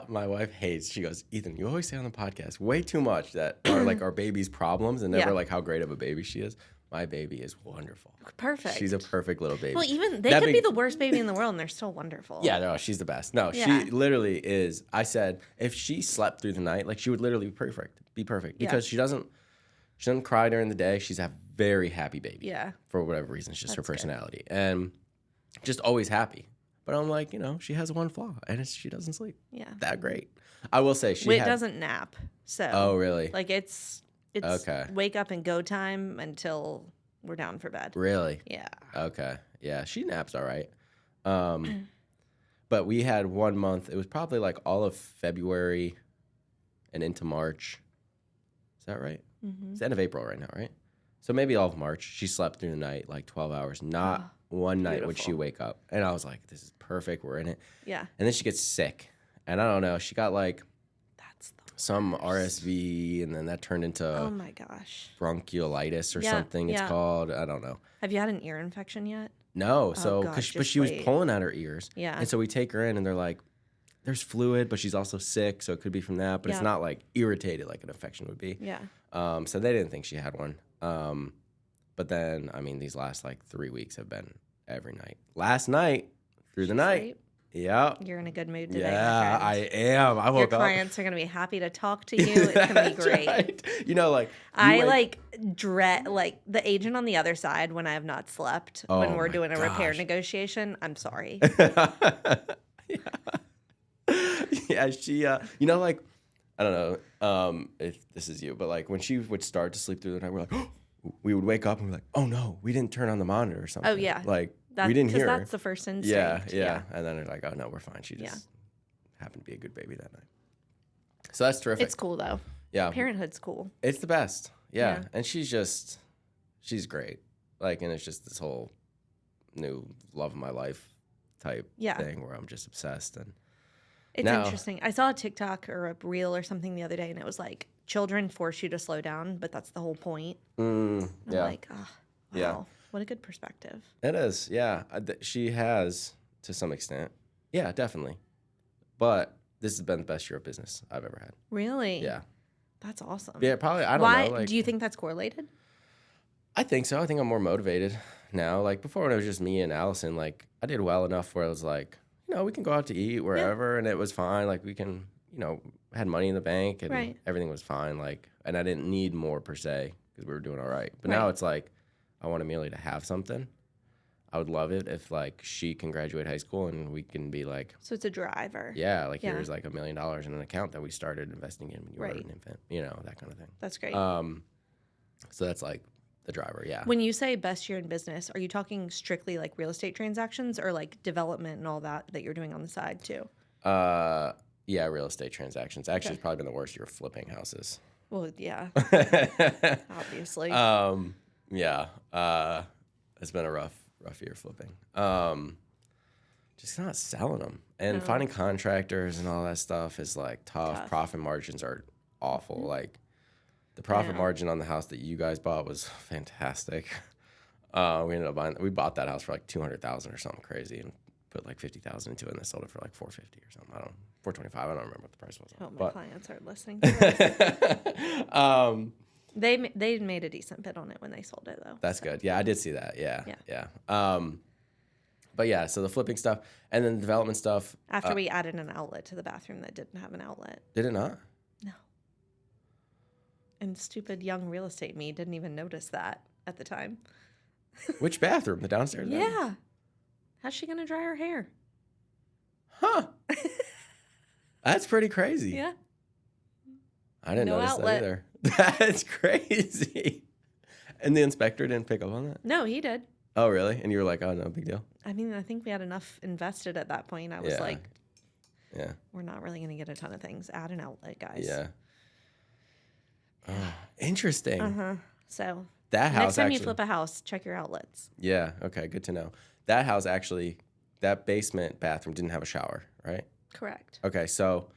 [SPEAKER 1] My wife hates. She goes, Ethan, you always say on the podcast way too much that are like our baby's problems and never like how great of a baby she is. My baby is wonderful.
[SPEAKER 2] Perfect.
[SPEAKER 1] She's a perfect little baby.
[SPEAKER 2] Well, even they could be the worst baby in the world and they're still wonderful.
[SPEAKER 1] Yeah, no, she's the best. No, she literally is. I said if she slept through the night, like she would literally be perfect because she doesn't cry during the day. She's a very happy baby. Yeah. For whatever reason, it's just her personality and just always happy. But I'm like, she has one flaw, and she doesn't sleep. Yeah. That great. I will say she
[SPEAKER 2] doesn't nap. So.
[SPEAKER 1] Oh, really?
[SPEAKER 2] Like it's okay. Wake up and go time until we're down for bed.
[SPEAKER 1] Really?
[SPEAKER 2] Yeah.
[SPEAKER 1] Okay. Yeah, she naps all right. But we had 1 month. It was probably like all of February and into March. Is that right? Mm-hmm. It's the end of April right now, right? So maybe all of March. She slept through the night, like 12 hours. Not one night would she wake up. And I was like, this is perfect. We're in it. Yeah. And then she gets sick. And I don't know. She got like some RSV, and then that turned into bronchiolitis or something it's called. I don't know.
[SPEAKER 2] Have you had an ear infection yet?
[SPEAKER 1] No. So, but she was pulling at her ears. Yeah. And so we take her in, and they're like, there's fluid, but she's also sick, so it could be from that. But it's not like irritated like an infection would be. Yeah. So they didn't think she had one. But then, I mean, these last like 3 weeks have been every night. Last night, through the night. Yeah.
[SPEAKER 2] You're in a good mood today.
[SPEAKER 1] Yeah, I am. I woke up.
[SPEAKER 2] Your clients are going to be happy to talk to you. It's going to be great.
[SPEAKER 1] Right.
[SPEAKER 2] I dread, the agent on the other side when I have not slept, when we're doing a repair negotiation. I'm sorry.
[SPEAKER 1] Yeah, she, I don't know if this is you, but when she would start to sleep through the night, we're like, we would wake up and we're like, oh no, we didn't turn on the monitor or something.
[SPEAKER 2] Oh yeah.
[SPEAKER 1] We didn't hear her.
[SPEAKER 2] That's the first instinct.
[SPEAKER 1] Yeah. And then they're like, oh no, we're fine. She just happened to be a good baby that night. So that's terrific.
[SPEAKER 2] It's cool though.
[SPEAKER 1] Yeah.
[SPEAKER 2] Parenthood's cool.
[SPEAKER 1] It's the best. Yeah. And she's great. And it's just this whole new love of my life type thing where I'm just obsessed. And
[SPEAKER 2] it's interesting. I saw a TikTok or a reel or something the other day, and it was like, children force you to slow down, but that's the whole point. I'm like, oh, wow. Yeah. What a good perspective.
[SPEAKER 1] It is, yeah. She has, to some extent. Yeah, definitely. But this has been the best year of business I've ever had.
[SPEAKER 2] Really?
[SPEAKER 1] Yeah.
[SPEAKER 2] That's awesome.
[SPEAKER 1] Yeah, probably, I don't know.
[SPEAKER 2] Do you think that's correlated?
[SPEAKER 1] I think so. I think I'm more motivated now. Before when it was just me and Allison, I did well enough where I was like, we can go out to eat wherever, and it was fine. We can, had money in the bank, and everything was fine. And I didn't need more per se because we were doing all right. But now it's I want Amelia to have something. I would love it if she can graduate high school and we can be
[SPEAKER 2] So it's a driver.
[SPEAKER 1] Yeah, here's $1 million in an account that we started investing in when you were an infant. That kind of thing.
[SPEAKER 2] That's great.
[SPEAKER 1] So that's the driver. Yeah.
[SPEAKER 2] When you say best year in business, are you talking strictly like real estate transactions or like development and all that you're doing on the side too?
[SPEAKER 1] Yeah, real estate transactions. Actually, it's probably been the worst year of flipping houses.
[SPEAKER 2] Well, yeah, obviously.
[SPEAKER 1] Yeah. It's been a rough year flipping. Just not selling them and finding contractors and all that stuff is like tough. Profit margins are awful. Like the profit margin on the house that you guys bought was fantastic. We bought that house for like $200,000 or something crazy and put like $50,000 into it and they sold it for like $450 or something. $425. I don't remember what the price was.
[SPEAKER 2] I hope my clients are listening to this. They made a decent bid on it when they sold it though.
[SPEAKER 1] That's good. Yeah, I did see that. Yeah. But yeah, so the flipping stuff and then the development stuff.
[SPEAKER 2] After we added an outlet to the bathroom that didn't have an outlet.
[SPEAKER 1] Did it not?
[SPEAKER 2] No. And stupid young real estate me didn't even notice that at the time.
[SPEAKER 1] Which bathroom? The downstairs bathroom?
[SPEAKER 2] Yeah. How's she going to dry her hair?
[SPEAKER 1] Huh. That's pretty crazy.
[SPEAKER 2] Yeah.
[SPEAKER 1] I didn't notice that either. That's crazy. And the inspector didn't pick up on that?
[SPEAKER 2] No, he did.
[SPEAKER 1] Oh, really? And you were like, oh, no big deal?
[SPEAKER 2] I mean, I think we had enough invested at that point. I was like, we're not really going to get a ton of things. Add an outlet, guys.
[SPEAKER 1] Yeah. Oh, interesting.
[SPEAKER 2] So
[SPEAKER 1] that house
[SPEAKER 2] next time you flip a house, check your outlets.
[SPEAKER 1] Yeah. Okay. Good to know. That house actually, that basement bathroom didn't have a shower, right?
[SPEAKER 2] Correct.
[SPEAKER 1] Okay. So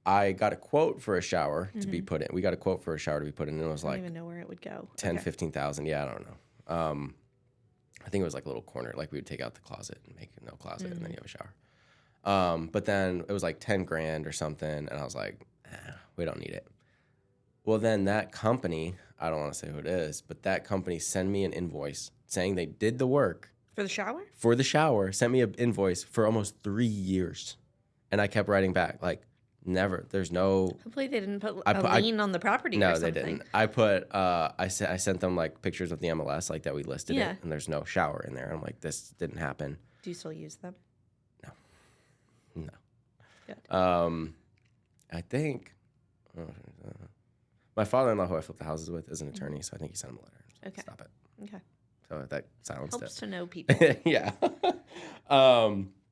[SPEAKER 1] I got a quote for a shower to be put in. We got a quote for a shower to be put in, and it was like,
[SPEAKER 2] I don't even know where it would go.
[SPEAKER 1] 10, 15,000. Yeah, I don't know. I think it was like a little corner. Like we would take out the closet and make no closet, and then you have a shower. But then it was like 10 grand or something, and I was like, we don't need it. Well, then that company, I don't want to say who it is, but that company sent me an invoice saying they did the work.
[SPEAKER 2] For the shower?
[SPEAKER 1] For the shower, sent me an invoice for almost 3 years. And I kept writing back, like, never. There's no.
[SPEAKER 2] Hopefully they didn't put a lien on the property or something.
[SPEAKER 1] No, they didn't. I put, I sent them, like, pictures of the MLS, like, that we listed it, and there's no shower in there. I'm like, this didn't happen.
[SPEAKER 2] Do you still use them?
[SPEAKER 1] No.
[SPEAKER 2] Good.
[SPEAKER 1] I think. My father-in-law, who I flipped the houses with, is an attorney, so I think he sent him a letter.
[SPEAKER 2] Okay.
[SPEAKER 1] Stop it.
[SPEAKER 2] Okay.
[SPEAKER 1] So that silenced
[SPEAKER 2] Helps
[SPEAKER 1] it.
[SPEAKER 2] to know people.
[SPEAKER 1] Yeah.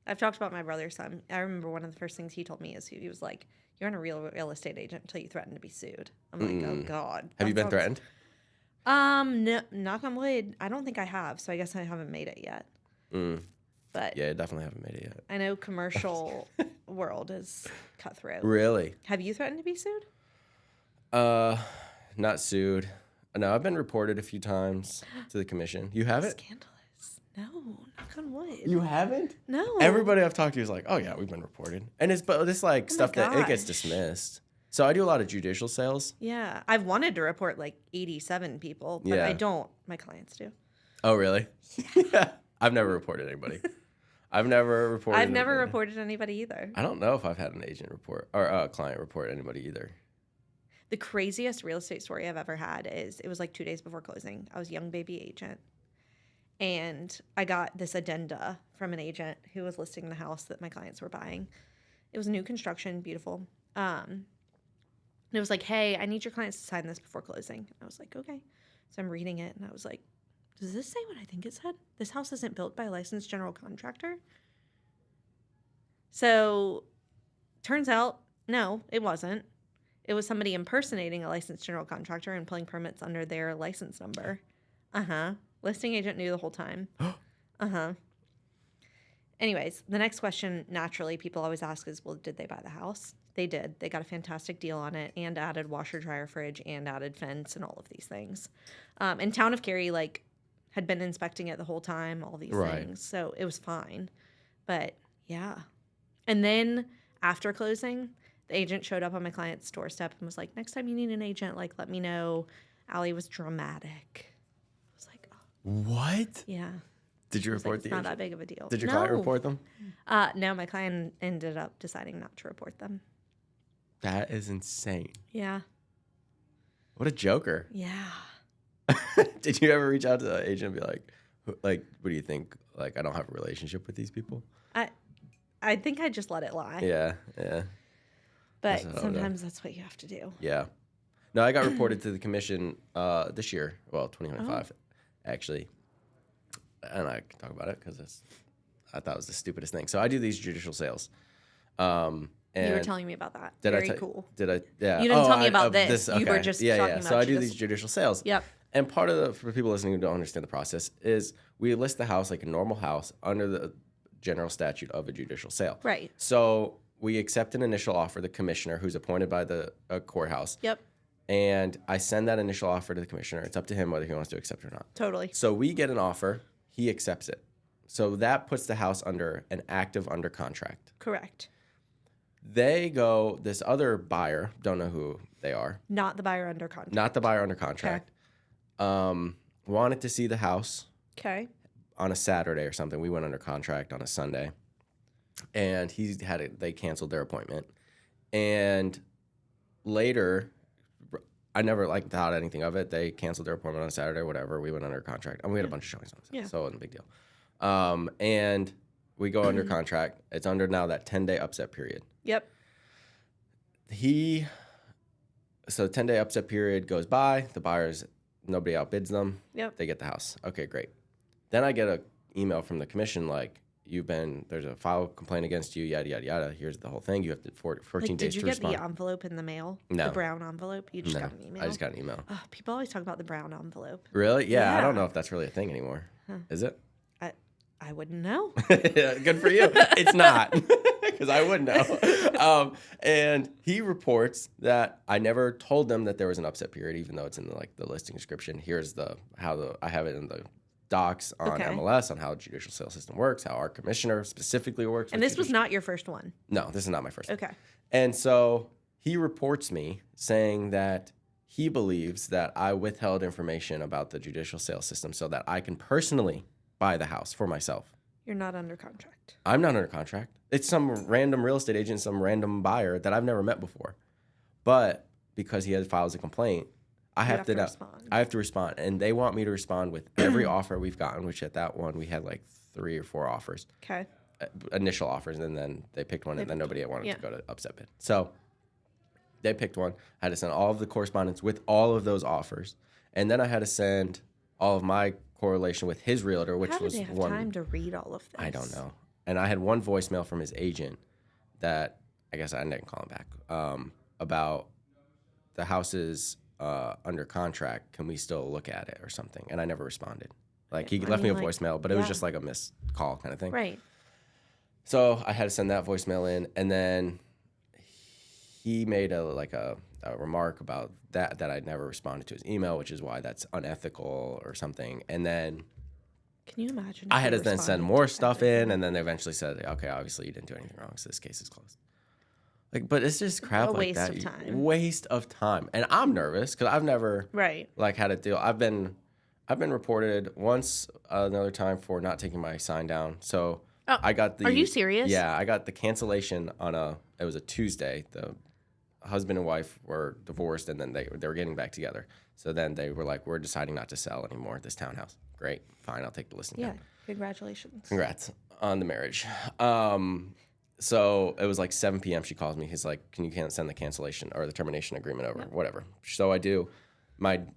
[SPEAKER 2] I've talked about my brother's son. I remember one of the first things he told me is he was like, "You're not a real estate agent until you threaten to be sued." I'm like, "Oh God."
[SPEAKER 1] Have you been threatened?
[SPEAKER 2] No, knock on wood. I don't think I have, so I guess I haven't made it yet. But
[SPEAKER 1] yeah, I definitely haven't made it yet.
[SPEAKER 2] I know commercial world is cutthroat.
[SPEAKER 1] Really?
[SPEAKER 2] Have you threatened to be sued?
[SPEAKER 1] Not sued. No, I've been reported a few times to the commission. You haven't?
[SPEAKER 2] Scandalous. No, knock on wood.
[SPEAKER 1] You haven't?
[SPEAKER 2] No.
[SPEAKER 1] Everybody I've talked to is like, oh yeah, we've been reported. And it's like stuff that it gets dismissed. So I do a lot of judicial sales.
[SPEAKER 2] Yeah. I've wanted to report like 87 people, but I don't. My clients do.
[SPEAKER 1] Oh, really? Yeah. I've never reported anybody. I've never reported
[SPEAKER 2] anybody either.
[SPEAKER 1] I don't know if I've had an agent report or a client report anybody either.
[SPEAKER 2] The craziest real estate story I've ever had is it was like 2 days before closing. I was a young baby agent. And I got this addenda from an agent who was listing the house that my clients were buying. It was new construction, beautiful. And it was like, hey, I need your clients to sign this before closing. And I was like, okay. So I'm reading it, and I was like, does this say what I think it said? This house isn't built by a licensed general contractor? So turns out, no, it wasn't. It was somebody impersonating a licensed general contractor and pulling permits under their license number. Listing agent knew the whole time. Anyways, the next question, naturally, people always ask is, well, did they buy the house? They did. They got a fantastic deal on it and added washer, dryer, fridge, and added fence and all of these things. And town of Cary, had been inspecting it the whole time, all these things. So it was fine. But, yeah. And then after closing, the agent showed up on my client's doorstep and was like, next time you need an agent, let me know. Allie was dramatic. I was like, oh.
[SPEAKER 1] What?
[SPEAKER 2] Yeah.
[SPEAKER 1] Did you report the agent?
[SPEAKER 2] It's not that big of a deal.
[SPEAKER 1] Did your client report them?
[SPEAKER 2] No, my client ended up deciding not to report them.
[SPEAKER 1] That is insane.
[SPEAKER 2] Yeah.
[SPEAKER 1] What a joker.
[SPEAKER 2] Yeah.
[SPEAKER 1] Did you ever reach out to the agent and be like, what do you think? I don't have a relationship with these people?
[SPEAKER 2] I think I just let it lie.
[SPEAKER 1] Yeah.
[SPEAKER 2] But sometimes that's what you have to do.
[SPEAKER 1] Yeah. No, I got reported to the commission this year. Well, 2025, actually. And I can talk about it because I thought it was the stupidest thing. So I do these judicial sales. And
[SPEAKER 2] You were telling me about that.
[SPEAKER 1] did
[SPEAKER 2] Very
[SPEAKER 1] I
[SPEAKER 2] cool.
[SPEAKER 1] Did I? Yeah.
[SPEAKER 2] You didn't tell me about
[SPEAKER 1] Okay.
[SPEAKER 2] this. You were just talking about
[SPEAKER 1] So I do
[SPEAKER 2] judicial.
[SPEAKER 1] these judicial sales.
[SPEAKER 2] Yep.
[SPEAKER 1] And part of for people listening who don't understand the process is we list the house like a normal house under the general statute of a judicial sale.
[SPEAKER 2] Right.
[SPEAKER 1] So we accept an initial offer, the commissioner who's appointed by the courthouse.
[SPEAKER 2] Yep.
[SPEAKER 1] And I send that initial offer to the commissioner. It's up to him whether he wants to accept it or not.
[SPEAKER 2] Totally.
[SPEAKER 1] So we get an offer. He accepts it. So that puts the house under an active under contract.
[SPEAKER 2] Correct.
[SPEAKER 1] They go, this other buyer, don't know who they are.
[SPEAKER 2] Not the buyer under contract.
[SPEAKER 1] Not the buyer under contract. Wanted to see the house
[SPEAKER 2] Okay.
[SPEAKER 1] on a Saturday or something. We went under contract on a Sunday. And they canceled their appointment. And later, I never thought anything of it. They canceled their appointment on a Saturday, whatever. We went under contract. And we had a bunch of showings on the Saturday, so it wasn't a big deal. And we go under contract. It's under now that 10-day upset period.
[SPEAKER 2] Yep.
[SPEAKER 1] So 10-day upset period goes by. The buyers, nobody outbids them.
[SPEAKER 2] Yep.
[SPEAKER 1] They get the house. Okay, great. Then I get an email from the commission like, there's a file complaint against you, yada, yada, yada. Here's the whole thing. You have 14 days to respond.
[SPEAKER 2] Did you get the envelope in the mail?
[SPEAKER 1] No.
[SPEAKER 2] The brown envelope? You just got an email?
[SPEAKER 1] I just got an email.
[SPEAKER 2] Oh, people always talk about the brown envelope.
[SPEAKER 1] Really? Yeah, I don't
[SPEAKER 2] Yeah.
[SPEAKER 1] know if that's really a thing anymore.
[SPEAKER 2] Huh.
[SPEAKER 1] Is it?
[SPEAKER 2] I wouldn't know.
[SPEAKER 1] Good for you. It's not, because I wouldn't know. And he reports that I never told them that there was an upset period, even though it's in the listing description. Here's I have it in the docs on MLS on how the judicial sale system works, how our commissioner specifically works.
[SPEAKER 2] And this was not your first one?
[SPEAKER 1] No, this is not my first one.
[SPEAKER 2] Okay.
[SPEAKER 1] And so he reports me saying that he believes that I withheld information about the judicial sale system so that I can personally buy the house for myself.
[SPEAKER 2] You're not under contract.
[SPEAKER 1] I'm not under contract. It's some random real estate agent, some random buyer that I've never met before. But because he files a complaint, I have to respond. I have to respond. And they want me to respond with every offer we've gotten, which at that one we had 3 or 4 offers.
[SPEAKER 2] Okay.
[SPEAKER 1] Initial offers, and then they picked one, and then nobody wanted to go to upset bid. So they picked one. I had to send all of the correspondence with all of those offers. And then I had to send all of my correlation with his realtor, which was
[SPEAKER 2] How did they have time to read all of this?
[SPEAKER 1] I don't know. And I had one voicemail from his agent that I guess I didn't call him back about the houses under contract. Can we still look at it or something? And I never responded. He left me a voicemail, but it was just like a missed call kind of thing.
[SPEAKER 2] Right.
[SPEAKER 1] So I had to send that voicemail in, and then he made a remark about that I'd never responded to his email, which is why that's unethical or something. And then
[SPEAKER 2] can you imagine?
[SPEAKER 1] I had to then send more stuff in, and then they eventually said, okay, obviously you didn't do anything wrong, so this case is closed. But it's just crap like that.
[SPEAKER 2] Waste of time.
[SPEAKER 1] Waste of time. And I'm nervous because I've never had a deal. I've been reported once, another time for not taking my sign down. So I got the.
[SPEAKER 2] Are you serious?
[SPEAKER 1] Yeah, I got the cancellation it was a Tuesday. The husband and wife were divorced, and then they were getting back together. So then they were like, we're deciding not to sell anymore at this townhouse. Great, fine, I'll take the listing.
[SPEAKER 2] Yeah,
[SPEAKER 1] down.
[SPEAKER 2] congratulations.
[SPEAKER 1] Congrats on the marriage. So it was 7 p.m. She calls me. He's like, can you send the cancellation or the termination agreement over? Whatever. So I do.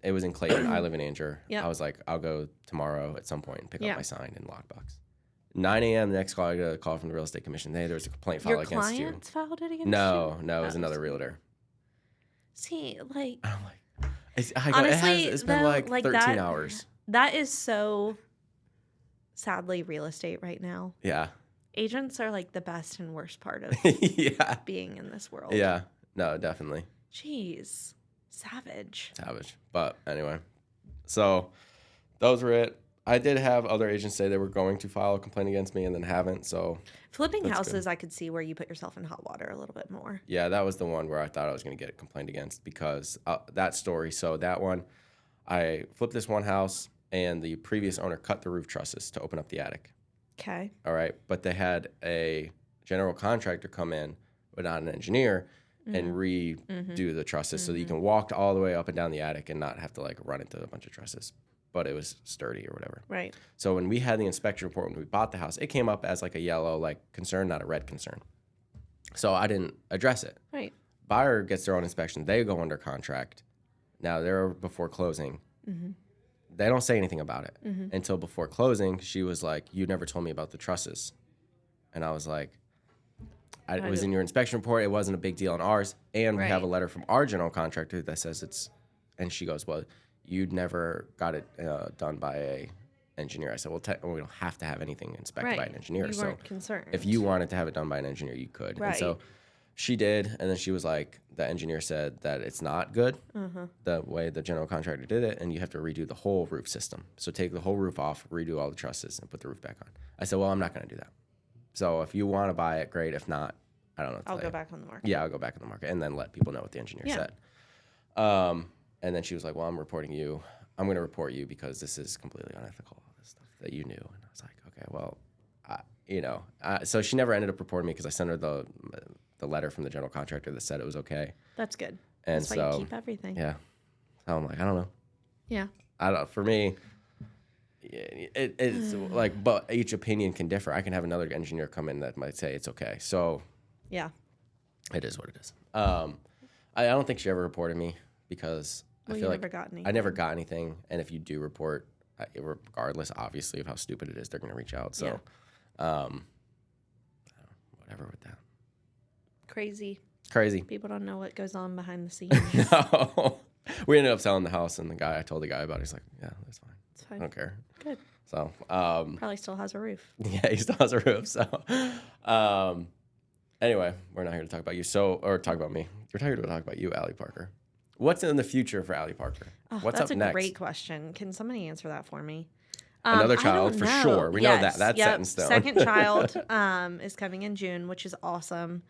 [SPEAKER 1] It was in Clayton. I live in Anger. I was like, I'll go tomorrow at some point and pick up my sign and lockbox. 9 a.m. the next call, I got a call from the real estate commission. Hey, there was a complaint filed against you.
[SPEAKER 2] Your clients filed it against you?
[SPEAKER 1] No, it was another realtor.
[SPEAKER 2] See,
[SPEAKER 1] I'm honestly, it's been 13 hours.
[SPEAKER 2] That is so sadly real estate right now.
[SPEAKER 1] Yeah.
[SPEAKER 2] Agents are the best and worst part of being in this world.
[SPEAKER 1] Yeah. No, definitely.
[SPEAKER 2] Jeez. Savage.
[SPEAKER 1] But anyway, so those were it. I did have other agents say they were going to file a complaint against me and then haven't. So
[SPEAKER 2] flipping houses, good. I could see where you put yourself in hot water a little bit more.
[SPEAKER 1] Yeah, that was the one where I thought I was going to get a complaint against because that story. So that one, I flipped this one house and the previous owner cut the roof trusses to open up the attic.
[SPEAKER 2] Okay.
[SPEAKER 1] All right. But they had a general contractor come in, but not an engineer, and redo the trusses so that you can walk all the way up and down the attic and not have to run into a bunch of trusses. But it was sturdy or whatever.
[SPEAKER 2] Right.
[SPEAKER 1] So when we had the inspection report when we bought the house, it came up as a yellow concern, not a red concern. So I didn't address it.
[SPEAKER 2] Right.
[SPEAKER 1] Buyer gets their own inspection. They go under contract. Now, they're before closing.
[SPEAKER 2] Mm-hmm.
[SPEAKER 1] They don't say anything about it until before closing. She was like, "You never told me about the trusses," and I was like, "It was in your inspection report. It wasn't a big deal on ours, and we have a letter from our general contractor that says it's." And she goes, "Well, you'd never got it done by a engineer." I said, "Well, we don't have to have anything inspected by an engineer.
[SPEAKER 2] You weren't concerned.
[SPEAKER 1] If you wanted to have it done by an engineer, you could." And so she did, and then she was like, the engineer said that it's not good, the way the general contractor did it, and you have to redo the whole roof system. So take the whole roof off, redo all the trusses, and put the roof back on. I said, "Well, I'm not going to do that. So if you want to buy it, great. If not, I don't know.
[SPEAKER 2] I'll go back on the market."
[SPEAKER 1] Yeah, I'll go back on the market and then let people know what the engineer said. And then she was like, "Well, I'm reporting you. I'm going to report you because this is completely unethical, all this stuff that you knew." And I was like, "Okay, well, so she never ended up reporting me because I sent her the letter from the general contractor that said it was okay."
[SPEAKER 2] That's good.
[SPEAKER 1] And
[SPEAKER 2] that's
[SPEAKER 1] so
[SPEAKER 2] why you keep everything.
[SPEAKER 1] Yeah. So I'm like, I don't know.
[SPEAKER 2] Yeah.
[SPEAKER 1] For me, it's like, but each opinion can differ. I can have another engineer come in that might say it's okay. So
[SPEAKER 2] yeah,
[SPEAKER 1] it is what it is. I don't think she ever reported me because I feel like I never got anything. And if you do report, regardless, obviously, of how stupid it is, they're going to reach out. So, whatever with that.
[SPEAKER 2] Crazy. People don't know what goes on behind the scenes.
[SPEAKER 1] No. We ended up selling the house, and I told the guy about it. He's like, "Yeah, that's fine.
[SPEAKER 2] It's fine.
[SPEAKER 1] I don't care."
[SPEAKER 2] Good.
[SPEAKER 1] So,
[SPEAKER 2] probably still has a roof.
[SPEAKER 1] Yeah, he still has a roof. So, anyway, we're not here to talk about you. Or talk about me. We're here to talk about you, Allie Parker. What's in the future for Allie Parker? What's up next?
[SPEAKER 2] That's a great question. Can somebody answer that for me?
[SPEAKER 1] Another child, for sure. We know that. That's set in stone.
[SPEAKER 2] Second child is coming in June, which is awesome.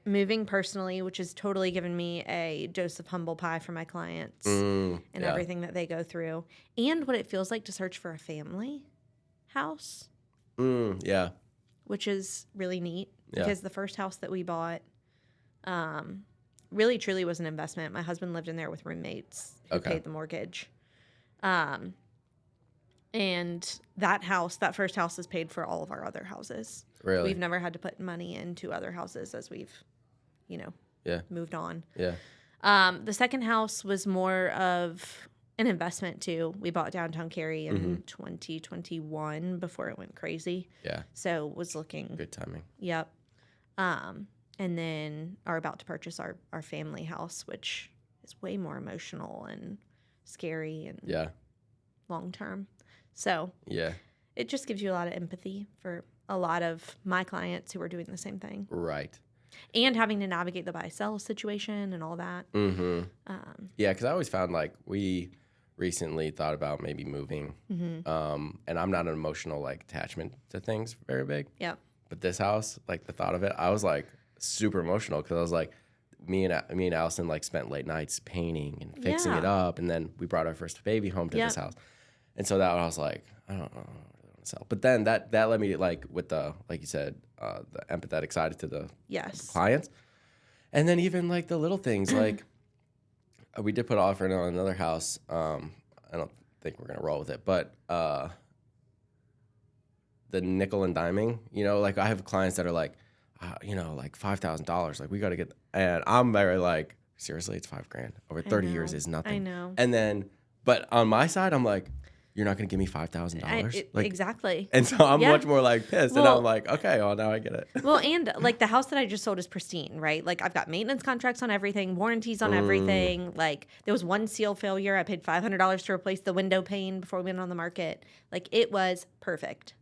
[SPEAKER 2] Moving personally, which has totally given me a dose of humble pie for my clients and everything that they go through, and what it feels like to search for a family house.
[SPEAKER 1] Yeah.
[SPEAKER 2] Which is really neat because the first house that we bought really truly was an investment. My husband lived in there with roommates who paid the mortgage. And that first house has paid for all of our other houses.
[SPEAKER 1] Really?
[SPEAKER 2] We've never had to put money into other houses as we've, moved on.
[SPEAKER 1] Yeah.
[SPEAKER 2] The second house was more of an investment too. We bought downtown Cary in 2021 before it went crazy.
[SPEAKER 1] Yeah.
[SPEAKER 2] So was looking
[SPEAKER 1] good timing.
[SPEAKER 2] Yep. And then are about to purchase our family house, which is way more emotional and scary and long term. So it just gives you a lot of empathy for a lot of my clients who are doing the same thing.
[SPEAKER 1] Right.
[SPEAKER 2] And having to navigate the buy-sell situation and all that.
[SPEAKER 1] Mm-hmm. Yeah, because I always found we recently thought about maybe moving. Mm-hmm. And I'm not an emotional attachment to things very big.
[SPEAKER 2] Yeah.
[SPEAKER 1] But this house, the thought of it, I was super emotional because I was me and Allison spent late nights painting and fixing it up, and then we brought our first baby home to this house. And so that I was like, I don't know, I really want to sell. But then that led me with the, like you said, the empathetic side to the clients. And then even the little things, we did put an offer in on another house. I don't think we're going to roll with it, but the nickel and diming, I have clients that are $5,000. We got to get, and I'm very seriously, it's $5,000 over 30 years is nothing.
[SPEAKER 2] I know.
[SPEAKER 1] And then, but on my side, I'm like, you're not going to give me $5,000?
[SPEAKER 2] Exactly.
[SPEAKER 1] And so I'm much more pissed. Well, and I'm okay, well, now I get it.
[SPEAKER 2] Well, and the house that I just sold is pristine, right? I've got maintenance contracts on everything, warranties on everything. There was one seal failure. I paid $500 to replace the window pane before we went on the market. It was perfect.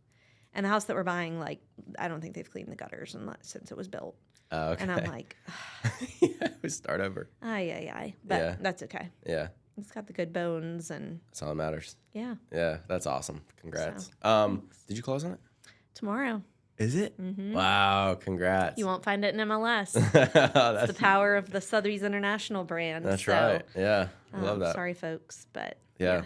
[SPEAKER 2] And the house that we're buying, I don't think they've cleaned the gutters since it was built.
[SPEAKER 1] Oh, okay.
[SPEAKER 2] And I'm like,
[SPEAKER 1] we start over.
[SPEAKER 2] But that's okay.
[SPEAKER 1] Yeah.
[SPEAKER 2] It's got the good bones and
[SPEAKER 1] that's all that matters.
[SPEAKER 2] Yeah.
[SPEAKER 1] Yeah, that's awesome. Congrats. Did you close on it?
[SPEAKER 2] Tomorrow.
[SPEAKER 1] Is it? Mm-hmm. Wow, congrats.
[SPEAKER 2] You won't find it in MLS. That's the power of the Sotheby's International brand.
[SPEAKER 1] That's right. Yeah. I love that.
[SPEAKER 2] Sorry, folks, but
[SPEAKER 1] yeah.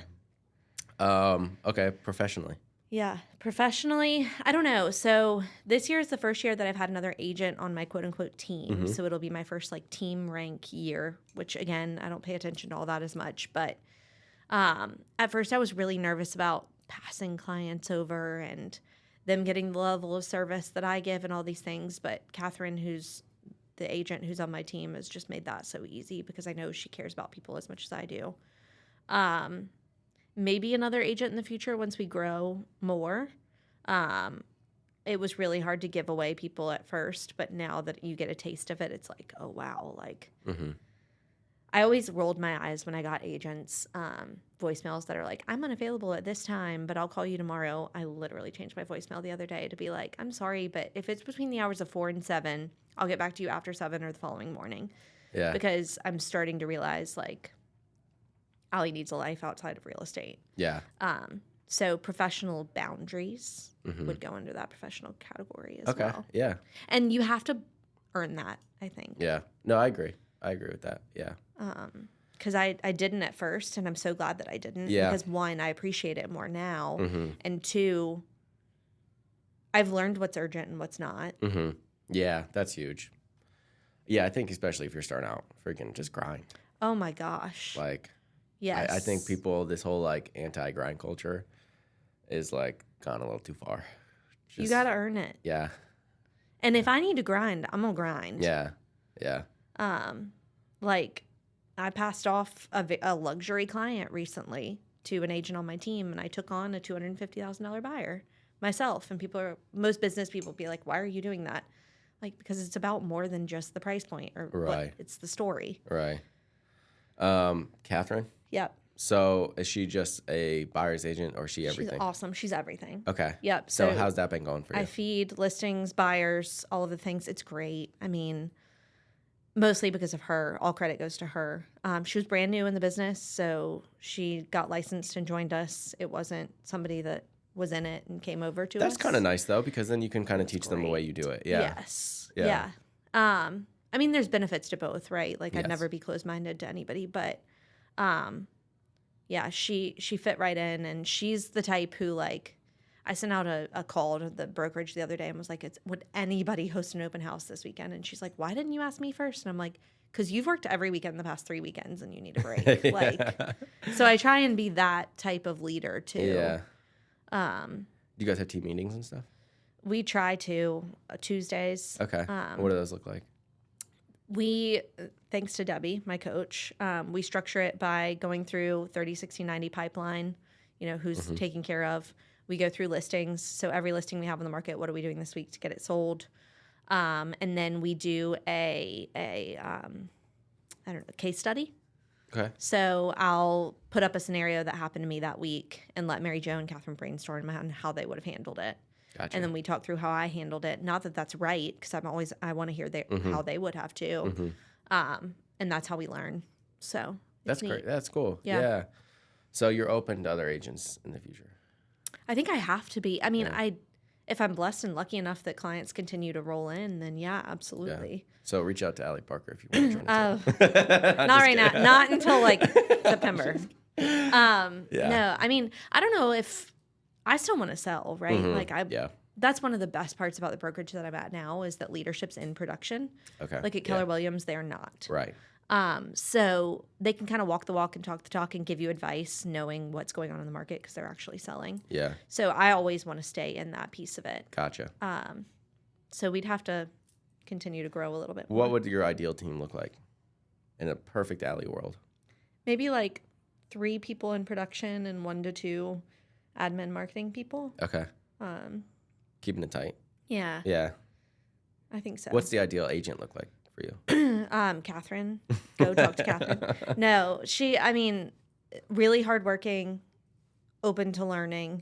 [SPEAKER 1] Okay, professionally.
[SPEAKER 2] Yeah. Professionally, I don't know. So this year is the first year that I've had another agent on my quote-unquote team. Mm-hmm. So it'll be my first team rank year, which, again, I don't pay attention to all that as much. But at first I was really nervous about passing clients over and them getting the level of service that I give and all these things. But Catherine, who's the agent who's on my team has just made that so easy because I know she cares about people as much as I do. Maybe another agent in the future once we grow more. It was really hard to give away people at first, but now that you get a taste of it, it's like, oh, wow. Like, I always rolled my eyes when I got agents voicemails that are like, I'm unavailable at this time, but I'll call you tomorrow. I literally changed my voicemail the other day to be like, I'm sorry, but if it's between the hours of 4 and 7, I'll get back to you after 7 or the following morning.
[SPEAKER 1] Yeah.
[SPEAKER 2] Because I'm starting to realize, like, Allie needs a life outside of real estate.
[SPEAKER 1] Yeah.
[SPEAKER 2] So professional boundaries would go under that professional category as well.
[SPEAKER 1] Yeah.
[SPEAKER 2] And you have to earn that, I think.
[SPEAKER 1] Yeah. No, I agree. I agree with that. Yeah.
[SPEAKER 2] Because I didn't at first, and I'm so glad that I didn't.
[SPEAKER 1] Yeah.
[SPEAKER 2] Because, 1, I appreciate it more now. And 2, I've learned what's urgent and what's not.
[SPEAKER 1] Yeah, that's huge. Yeah, I think especially if you're starting out, freaking just grind.
[SPEAKER 2] Oh, my gosh.
[SPEAKER 1] Like,
[SPEAKER 2] yes.
[SPEAKER 1] I think people, this whole, like, anti-grind culture is, like, gone a little too far.
[SPEAKER 2] You got to earn it.
[SPEAKER 1] Yeah.
[SPEAKER 2] And if I need to grind, I'm going to grind.
[SPEAKER 1] Yeah. Yeah.
[SPEAKER 2] Like, I passed off a luxury client recently to an agent on my team, and I took on a $250,000 buyer myself. And most business people be like, why are you doing that? Like, because it's about more than just the price point or
[SPEAKER 1] Right.
[SPEAKER 2] it's the story.
[SPEAKER 1] Right. Catherine?
[SPEAKER 2] Yep.
[SPEAKER 1] So is she just a buyer's agent or is she everything?
[SPEAKER 2] She's awesome. She's everything.
[SPEAKER 1] Okay.
[SPEAKER 2] Yep.
[SPEAKER 1] So how's that been going for you?
[SPEAKER 2] I feed listings, buyers, all of the things. It's great. I mean, mostly because of her. All credit goes to her. She was brand new in the business, so she got licensed and joined us. It wasn't somebody that was in it and came over to us.
[SPEAKER 1] That's kind of nice, though, because then you can kind of teach them the way you do it. Yeah.
[SPEAKER 2] Yes.
[SPEAKER 1] Yeah.
[SPEAKER 2] I mean, there's benefits to both, right? Like,
[SPEAKER 1] Yes.
[SPEAKER 2] I'd never be closed-minded to anybody, but yeah, she fit right in, and she's the type who, like, I sent out a call to the brokerage the other day and was like, would anybody host an open house this weekend? And she's like, why didn't you ask me first? And I'm like, because you've worked every weekend the past 3 weekends and you need a break.
[SPEAKER 1] Yeah.
[SPEAKER 2] Like, so I try and be that type of leader too.
[SPEAKER 1] Yeah. Do you guys have team meetings and stuff?
[SPEAKER 2] We try to Tuesdays.
[SPEAKER 1] Okay. What do those look like?
[SPEAKER 2] We, thanks to Debbie, my coach, we structure it by going through 30, 60, 90 pipeline, who's taken care of. We go through listings. So every listing we have on the market, what are we doing this week to get it sold? And then we do a case study.
[SPEAKER 1] Okay.
[SPEAKER 2] So I'll put up a scenario that happened to me that week and let Mary Jo and Catherine brainstorm on how they would have handled it.
[SPEAKER 1] Gotcha.
[SPEAKER 2] And then we talk through how I handled it. Not that that's right, because I want to hear how they would have too. And that's how we learn. So
[SPEAKER 1] that's
[SPEAKER 2] neat.
[SPEAKER 1] great. That's cool.
[SPEAKER 2] Yeah.
[SPEAKER 1] Yeah. So you're open to other agents in the future?
[SPEAKER 2] I think I have to be. I mean, if I'm blessed and lucky enough that clients continue to roll in, then yeah, absolutely.
[SPEAKER 1] Yeah. So reach out to Allie Parker if you want to join us.
[SPEAKER 2] Not right now. Not until like September.
[SPEAKER 1] Yeah.
[SPEAKER 2] No, I mean, I don't know if I still want to sell, right? Like that's one of the best parts about the brokerage that I'm at now is that leadership's in production.
[SPEAKER 1] Okay.
[SPEAKER 2] Like at Keller Williams, they're not.
[SPEAKER 1] Right.
[SPEAKER 2] So they can kind of walk the walk and talk the talk and give you advice, knowing what's going on in the market because they're actually selling.
[SPEAKER 1] Yeah.
[SPEAKER 2] So I always want to stay in that piece of it.
[SPEAKER 1] Gotcha.
[SPEAKER 2] So we'd have to continue to grow a little bit more.
[SPEAKER 1] What would your ideal team look like in a perfect Allie world?
[SPEAKER 2] Maybe like 3 people in production and 1 to 2 admin marketing people.
[SPEAKER 1] Okay. Keeping it tight.
[SPEAKER 2] Yeah.
[SPEAKER 1] Yeah.
[SPEAKER 2] I think so.
[SPEAKER 1] What's the ideal agent look like for you?
[SPEAKER 2] Catherine. Go talk to Catherine. No, really hardworking, open to learning.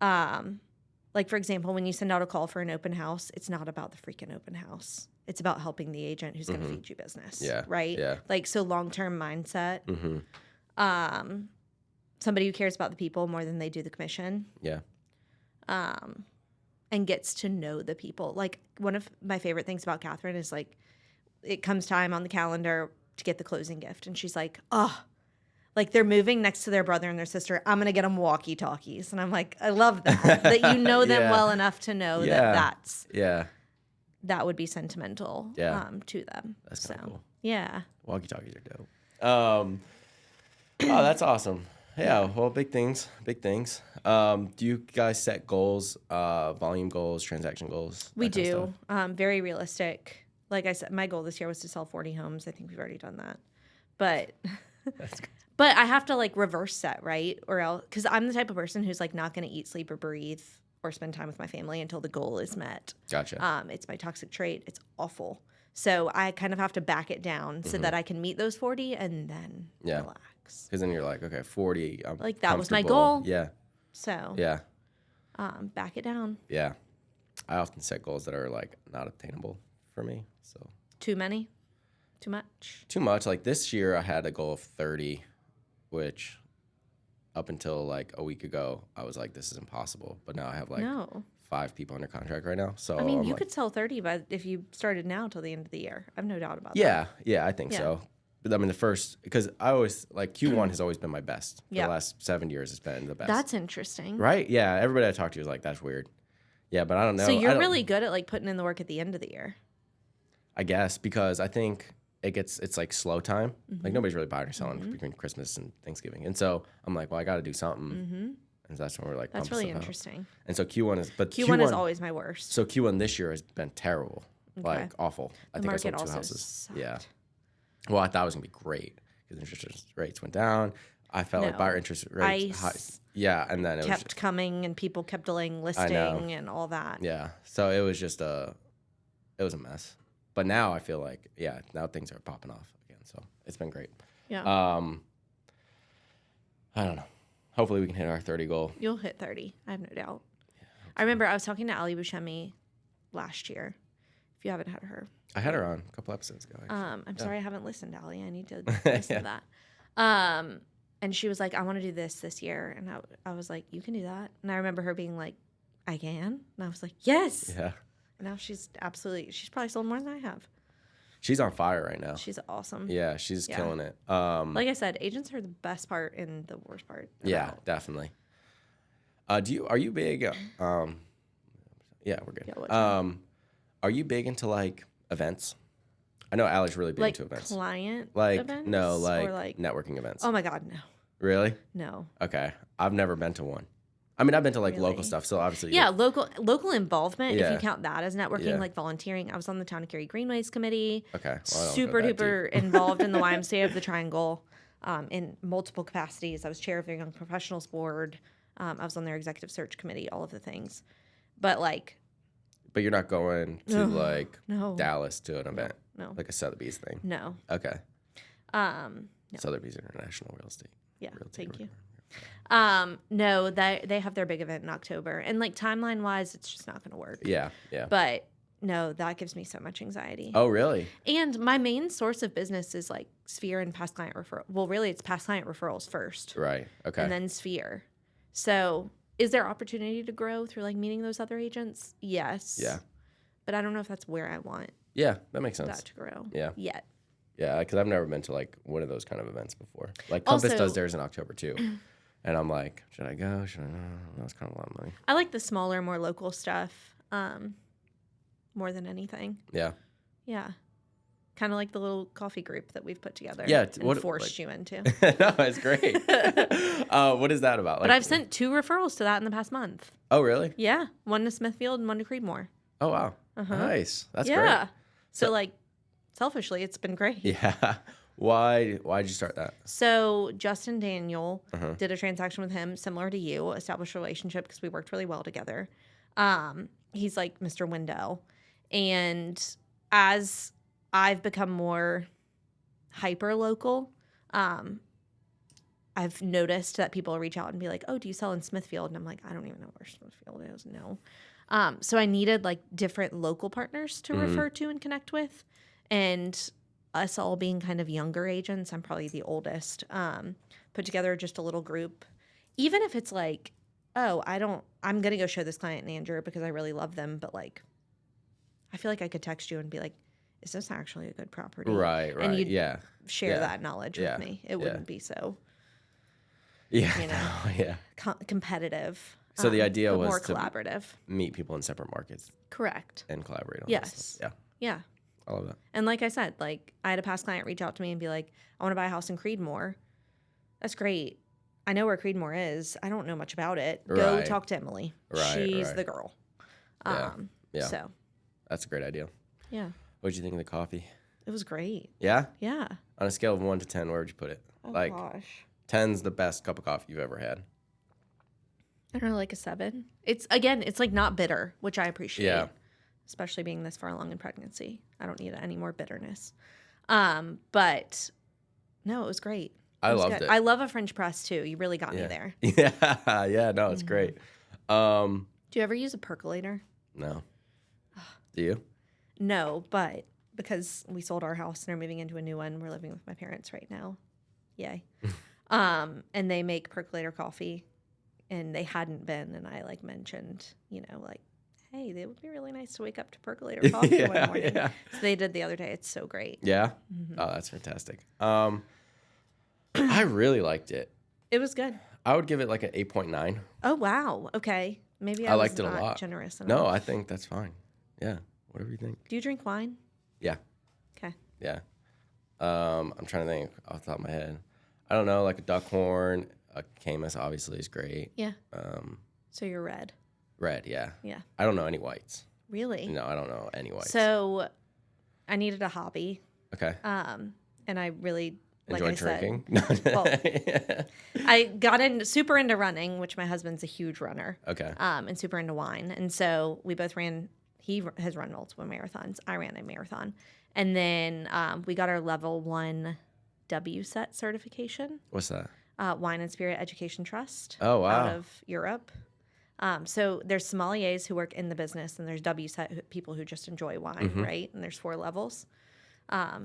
[SPEAKER 2] Like, for example, when you send out a call for an open house, it's not about the freaking open house. It's about helping the agent who's going to feed you business.
[SPEAKER 1] Yeah.
[SPEAKER 2] Right?
[SPEAKER 1] Yeah.
[SPEAKER 2] Like, so long-term mindset. Somebody who cares about the people more than they do the commission.
[SPEAKER 1] Yeah.
[SPEAKER 2] And gets to know the people. Like, one of my favorite things about Catherine is, like, it comes time on the calendar to get the closing gift. And she's like, oh, like they're moving next to their brother and their sister. I'm going to get them walkie-talkies. And I'm like, I love that. That you know them well enough to know that would be sentimental to them.
[SPEAKER 1] That's kind of cool.
[SPEAKER 2] Yeah.
[SPEAKER 1] Walkie-talkies are dope. Oh, that's awesome. Yeah, well, big things. Do you guys set goals, volume goals, transaction goals?
[SPEAKER 2] We do. Very realistic. Like I said, my goal this year was to sell 40 homes. I think we've already done that. But
[SPEAKER 1] That's good.
[SPEAKER 2] but I have to like reverse set, right? Or else, because I'm the type of person who's like not going to eat, sleep, or breathe or spend time with my family until the goal is met.
[SPEAKER 1] Gotcha.
[SPEAKER 2] It's my toxic trait. It's awful. So I kind of have to back it down so that I can meet those 40 and then relax.
[SPEAKER 1] Because then you're like, okay, 40. I'm
[SPEAKER 2] Like that was my
[SPEAKER 1] comfortable.
[SPEAKER 2] goal.
[SPEAKER 1] Yeah.
[SPEAKER 2] So
[SPEAKER 1] Yeah.
[SPEAKER 2] back it down.
[SPEAKER 1] Yeah. I often set goals that are like not attainable for me. So
[SPEAKER 2] Too many? Too much?
[SPEAKER 1] too much. Like this year, I had a goal of 30, which up until like a week ago, I was like, this is impossible. But now I have like
[SPEAKER 2] No.
[SPEAKER 1] 5 people under contract right now. So
[SPEAKER 2] I mean,
[SPEAKER 1] I'm
[SPEAKER 2] you
[SPEAKER 1] like,
[SPEAKER 2] could sell 30 if you started now till the end of the year. I have no doubt about that.
[SPEAKER 1] yeah, I think so. But I mean, the first, because I always, like Q1 has always been my best. For the last 7 years, it's been the best.
[SPEAKER 2] That's interesting.
[SPEAKER 1] Right? Yeah. Everybody I talk to is like, that's weird. Yeah, but I don't know.
[SPEAKER 2] So you're really good at like putting in the work at the end of the year.
[SPEAKER 1] I guess, because I think it's like slow time. Like nobody's really buying or selling between Christmas and Thanksgiving. And so I'm like, well, I got to do something. And that's when we're like,
[SPEAKER 2] That's
[SPEAKER 1] pumping
[SPEAKER 2] really
[SPEAKER 1] stuff out.
[SPEAKER 2] interesting.
[SPEAKER 1] And so Q1
[SPEAKER 2] Q1 is always my worst.
[SPEAKER 1] So Q1 this year has been terrible,
[SPEAKER 2] Okay.
[SPEAKER 1] like awful. I think I sold 2
[SPEAKER 2] also
[SPEAKER 1] houses.
[SPEAKER 2] sucked.
[SPEAKER 1] Yeah. Well, I thought it was gonna be great because interest rates went down. I felt like
[SPEAKER 2] No.
[SPEAKER 1] buyer interest rates high.
[SPEAKER 2] ICE
[SPEAKER 1] Yeah, and then it was
[SPEAKER 2] kept coming and people kept delaying listing and all that.
[SPEAKER 1] yeah. So it was just it was a mess. But now I feel like now things are popping off again. So it's been great.
[SPEAKER 2] Yeah.
[SPEAKER 1] I don't know. Hopefully we can hit our 30 goal.
[SPEAKER 2] You'll hit 30. I have no doubt. I remember I was talking to Allie Buscemi last year. If you haven't had her.
[SPEAKER 1] I had her on a couple episodes ago.
[SPEAKER 2] I'm sorry I haven't listened, Allie. I need to listen to that. And she was like, I want to do this year. And I was like, you can do that. And I remember her being like, I can? And I was like, yes.
[SPEAKER 1] Yeah.
[SPEAKER 2] And now she's probably sold more than I have.
[SPEAKER 1] She's on fire right now.
[SPEAKER 2] She's awesome.
[SPEAKER 1] Yeah, she's killing it.
[SPEAKER 2] Like I said, agents are the best part and the worst part.
[SPEAKER 1] Yeah, definitely. Are you big? Yeah, we're good.
[SPEAKER 2] Yeah,
[SPEAKER 1] are you big into like events? I know Allie's really big
[SPEAKER 2] like
[SPEAKER 1] into events.
[SPEAKER 2] Client
[SPEAKER 1] Like
[SPEAKER 2] events?
[SPEAKER 1] no,
[SPEAKER 2] Or
[SPEAKER 1] like networking events.
[SPEAKER 2] Oh my God, no.
[SPEAKER 1] Really?
[SPEAKER 2] No.
[SPEAKER 1] Okay, I've never been to one. I mean, I've been to like local
[SPEAKER 2] Really?
[SPEAKER 1] stuff, so obviously.
[SPEAKER 2] Yeah, local involvement, if
[SPEAKER 1] Yeah.
[SPEAKER 2] you count that as networking, like volunteering. I was on the Town of Cary Greenways Committee.
[SPEAKER 1] Okay. Well, I don't
[SPEAKER 2] Super
[SPEAKER 1] go that
[SPEAKER 2] duper involved in the YMCA of the Triangle in multiple capacities. I was chair of their Young Professionals Board. I was on their executive search committee, all of the things. But like.
[SPEAKER 1] But you're not going to like Dallas to an event?
[SPEAKER 2] No.
[SPEAKER 1] Like a Sotheby's thing?
[SPEAKER 2] No.
[SPEAKER 1] Okay.
[SPEAKER 2] No.
[SPEAKER 1] Sotheby's International Real Estate.
[SPEAKER 2] Yeah,
[SPEAKER 1] Realty.
[SPEAKER 2] thank you. No, they have their big event in October, and like timeline wise, it's just not going to work.
[SPEAKER 1] Yeah, yeah.
[SPEAKER 2] But no, that gives me so much anxiety.
[SPEAKER 1] Oh, really?
[SPEAKER 2] And my main source of business is like Sphere and past client referral. Well, really, it's past client referrals first,
[SPEAKER 1] Right. Okay.
[SPEAKER 2] and then Sphere. So, is there opportunity to grow through like meeting those other agents? Yes.
[SPEAKER 1] Yeah.
[SPEAKER 2] But I don't know if that's where I want
[SPEAKER 1] Yeah, that makes sense.
[SPEAKER 2] that to grow.
[SPEAKER 1] Yeah.
[SPEAKER 2] Yet.
[SPEAKER 1] Yeah, because I've never been to like one of those kind of events before. Like Compass
[SPEAKER 2] Also-
[SPEAKER 1] does theirs in October too, and I'm like, should I go? Should I not? That's kind of a lot of money.
[SPEAKER 2] I like the smaller, more local stuff more than anything.
[SPEAKER 1] Yeah.
[SPEAKER 2] Yeah. Kind of like the little coffee group that we've put together.
[SPEAKER 1] Yeah,
[SPEAKER 2] And forced you into.
[SPEAKER 1] No, it's great. What is that about? Like,
[SPEAKER 2] But I've sent 2 referrals to that in the past month.
[SPEAKER 1] Oh, really?
[SPEAKER 2] Yeah. One to Smithfield and one to Creedmoor.
[SPEAKER 1] Oh, wow. Nice. That's great.
[SPEAKER 2] Yeah. So like, selfishly, it's been great.
[SPEAKER 1] Yeah. Why'd you start that?
[SPEAKER 2] So Justin Daniel did a transaction with him similar to you, established a relationship because we worked really well together. He's like Mr. Wendell. And as I've become more hyper local, I've noticed that people reach out and be like, oh, do you sell in Smithfield? And I'm like, I don't even know where Smithfield is. No. So I needed like different local partners to refer to and connect with. And us all being kind of younger agents, I'm probably the oldest, put together just a little group. Even if it's like, oh, I'm going to go show this client in Andrew because I really love them. But like, I feel like I could text you and be like, is this actually a good property?
[SPEAKER 1] Right.
[SPEAKER 2] And you'd
[SPEAKER 1] yeah.
[SPEAKER 2] share that knowledge with me. It wouldn't be so,
[SPEAKER 1] Yeah.
[SPEAKER 2] you know,
[SPEAKER 1] Yeah.
[SPEAKER 2] competitive.
[SPEAKER 1] So the idea
[SPEAKER 2] but
[SPEAKER 1] was
[SPEAKER 2] more
[SPEAKER 1] to
[SPEAKER 2] collaborative.
[SPEAKER 1] meet people in separate markets
[SPEAKER 2] Correct.
[SPEAKER 1] and collaborate on
[SPEAKER 2] Yes.
[SPEAKER 1] this stuff.
[SPEAKER 2] Yeah.
[SPEAKER 1] Yeah. I love that.
[SPEAKER 2] And like I said, like I had a past client reach out to me and be like, I want to buy a house in Creedmoor. That's great. I know where Creedmoor is. I don't know much about it. Go
[SPEAKER 1] Right.
[SPEAKER 2] talk to Emily.
[SPEAKER 1] Right,
[SPEAKER 2] She's
[SPEAKER 1] right.
[SPEAKER 2] the girl.
[SPEAKER 1] Yeah.
[SPEAKER 2] So
[SPEAKER 1] That's a great idea.
[SPEAKER 2] yeah.
[SPEAKER 1] What'd you think of the coffee?
[SPEAKER 2] It was great.
[SPEAKER 1] Yeah?
[SPEAKER 2] Yeah.
[SPEAKER 1] On a scale of 1 to 10, where would you put it?
[SPEAKER 2] Oh,
[SPEAKER 1] Like,
[SPEAKER 2] gosh.
[SPEAKER 1] 10's the best cup of coffee you've ever had.
[SPEAKER 2] I don't know, like a 7. It's like not bitter, which I appreciate.
[SPEAKER 1] Yeah.
[SPEAKER 2] Especially being this far along in pregnancy. I don't need any more bitterness. But no, it was great.
[SPEAKER 1] I
[SPEAKER 2] was
[SPEAKER 1] loved
[SPEAKER 2] good.
[SPEAKER 1] it.
[SPEAKER 2] I love a French press too. You really got me
[SPEAKER 1] Yeah.
[SPEAKER 2] there.
[SPEAKER 1] Yeah, no, it's great.
[SPEAKER 2] Do you ever use a percolator?
[SPEAKER 1] No. Do you?
[SPEAKER 2] No, but because we sold our house and are moving into a new one, we're living with my parents right now. Yay. And they make percolator coffee, and they hadn't been, and I like mentioned, like, hey, it would be really nice to wake up to percolator coffee one morning.
[SPEAKER 1] Yeah.
[SPEAKER 2] So they did the other day. It's so great.
[SPEAKER 1] Yeah? Oh, that's fantastic. I really liked it.
[SPEAKER 2] It was good.
[SPEAKER 1] I would give it like an 8.9.
[SPEAKER 2] Oh, wow. Okay. Maybe I
[SPEAKER 1] liked
[SPEAKER 2] was
[SPEAKER 1] it a
[SPEAKER 2] not
[SPEAKER 1] lot.
[SPEAKER 2] generous enough.
[SPEAKER 1] No, I think that's fine. Yeah. Whatever you think.
[SPEAKER 2] Do you drink wine?
[SPEAKER 1] Yeah.
[SPEAKER 2] Okay.
[SPEAKER 1] Yeah. I'm trying to think off the top of my head. I don't know, like a Duckhorn, a Camus obviously is great.
[SPEAKER 2] Yeah. So you're red.
[SPEAKER 1] Red, yeah.
[SPEAKER 2] Yeah.
[SPEAKER 1] I don't know any whites.
[SPEAKER 2] Really?
[SPEAKER 1] No, I don't know any whites.
[SPEAKER 2] So I needed a hobby.
[SPEAKER 1] Okay.
[SPEAKER 2] And I really, like
[SPEAKER 1] Enjoy
[SPEAKER 2] I
[SPEAKER 1] drinking?
[SPEAKER 2] said, I got super into running, which my husband's a huge runner.
[SPEAKER 1] Okay.
[SPEAKER 2] And super into wine. And so we both he has run multiple marathons. I ran a marathon. And then we got our level 1 WSET certification.
[SPEAKER 1] What's that?
[SPEAKER 2] Wine and Spirit Education Trust.
[SPEAKER 1] Oh, wow.
[SPEAKER 2] Out of Europe. So there's sommeliers who work in the business, and there's WSET people who just enjoy wine, right? And there's 4 levels.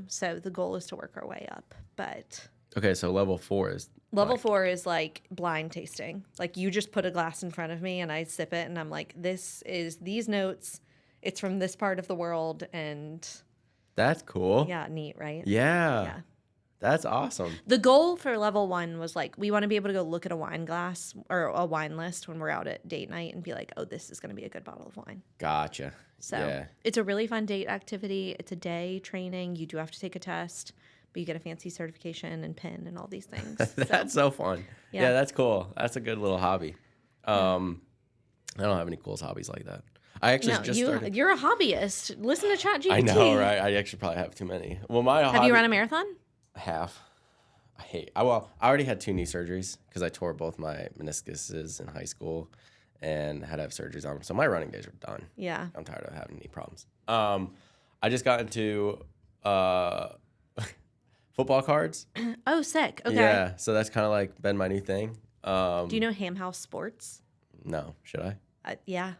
[SPEAKER 2] So the goal is to work our way up. But
[SPEAKER 1] Okay, so level 4 is...
[SPEAKER 2] level 4 is like blind tasting. Like you just put a glass in front of me and I sip it and I'm like, this is these notes. It's from this part of the world. And
[SPEAKER 1] That's cool.
[SPEAKER 2] yeah, neat, right?
[SPEAKER 1] Yeah.
[SPEAKER 2] Yeah.
[SPEAKER 1] That's awesome.
[SPEAKER 2] The goal for level 1 was like, we want to be able to go look at a wine glass or a wine list when we're out at date night and be like, oh, this is going to be a good bottle of wine.
[SPEAKER 1] Gotcha.
[SPEAKER 2] So
[SPEAKER 1] yeah.
[SPEAKER 2] It's a really fun date activity. It's a day training. You do have to take a test, but you get a fancy certification and pin and all these things.
[SPEAKER 1] That's so fun. Yeah, that's cool. That's a good little hobby. I don't have any cool hobbies like that. I actually started.
[SPEAKER 2] You're a hobbyist. Listen to ChatGPT.
[SPEAKER 1] I know, right? I actually probably have too many. Well,
[SPEAKER 2] Have you run a marathon?
[SPEAKER 1] Half. I already had 2 knee surgeries because I tore both my meniscuses in high school and had to have surgeries on them. So my running days are done.
[SPEAKER 2] Yeah.
[SPEAKER 1] I'm tired of having knee problems. I just got into football cards.
[SPEAKER 2] Oh, sick. Okay.
[SPEAKER 1] Yeah, so that's kind of like been my new thing.
[SPEAKER 2] Do you know Ham House Sports?
[SPEAKER 1] No, should I?
[SPEAKER 2] Yeah.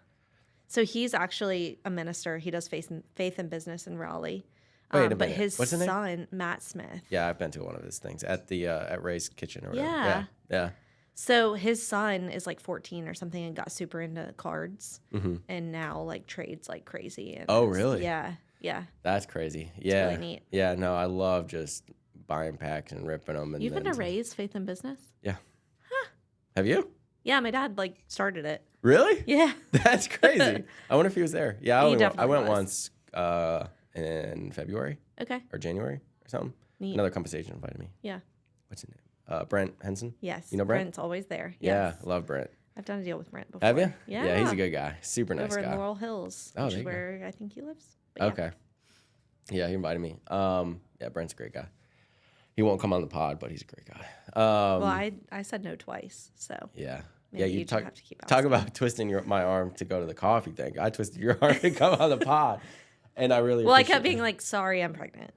[SPEAKER 2] So he's actually a minister. He does faith and business in Raleigh.
[SPEAKER 1] Wait a
[SPEAKER 2] but
[SPEAKER 1] minute.
[SPEAKER 2] his
[SPEAKER 1] What's his name?
[SPEAKER 2] son, Matt Smith.
[SPEAKER 1] Yeah, I've been to one of his things at the at Ray's Kitchen or whatever.
[SPEAKER 2] Yeah.
[SPEAKER 1] Yeah.
[SPEAKER 2] So his son is like 14 or something and got super into cards and now like trades like crazy. And
[SPEAKER 1] Oh, really?
[SPEAKER 2] Yeah. Yeah.
[SPEAKER 1] That's crazy. Yeah.
[SPEAKER 2] really neat.
[SPEAKER 1] Yeah, no, I love just buying packs and ripping them. And
[SPEAKER 2] You've been
[SPEAKER 1] then
[SPEAKER 2] to Ray's Faith and Business?
[SPEAKER 1] Yeah. Have you?
[SPEAKER 2] Yeah, my dad like started it.
[SPEAKER 1] Really?
[SPEAKER 2] Yeah.
[SPEAKER 1] That's crazy. I wonder if he was there. Yeah, I
[SPEAKER 2] definitely
[SPEAKER 1] went
[SPEAKER 2] was.
[SPEAKER 1] once in February
[SPEAKER 2] Okay.
[SPEAKER 1] or January or something.
[SPEAKER 2] Neat.
[SPEAKER 1] Another compensation invited me.
[SPEAKER 2] Yeah.
[SPEAKER 1] What's his name? Brent Henson.
[SPEAKER 2] Yes.
[SPEAKER 1] You know Brent?
[SPEAKER 2] Brent's always there.
[SPEAKER 1] Yeah,
[SPEAKER 2] Yes.
[SPEAKER 1] I love Brent.
[SPEAKER 2] I've done a deal with Brent before.
[SPEAKER 1] Have you?
[SPEAKER 2] Yeah.
[SPEAKER 1] Yeah, he's a good guy. Super nice
[SPEAKER 2] Over
[SPEAKER 1] guy.
[SPEAKER 2] in Laurel Hills,
[SPEAKER 1] Oh,
[SPEAKER 2] which
[SPEAKER 1] there
[SPEAKER 2] is
[SPEAKER 1] you go.
[SPEAKER 2] where I think he lives. But yeah.
[SPEAKER 1] Okay. Yeah, he invited me. Yeah, Brent's a great guy. He won't come on the pod, but he's a great guy.
[SPEAKER 2] Well, I said no twice, so
[SPEAKER 1] Yeah.
[SPEAKER 2] maybe
[SPEAKER 1] Yeah, you
[SPEAKER 2] do
[SPEAKER 1] talk
[SPEAKER 2] have to keep
[SPEAKER 1] talk
[SPEAKER 2] asking.
[SPEAKER 1] about twisting my arm to go to the coffee thing. I twisted your arm to come on the pod, and I really
[SPEAKER 2] Well, I
[SPEAKER 1] appreciate
[SPEAKER 2] kept being
[SPEAKER 1] it.
[SPEAKER 2] like, "Sorry, I'm pregnant.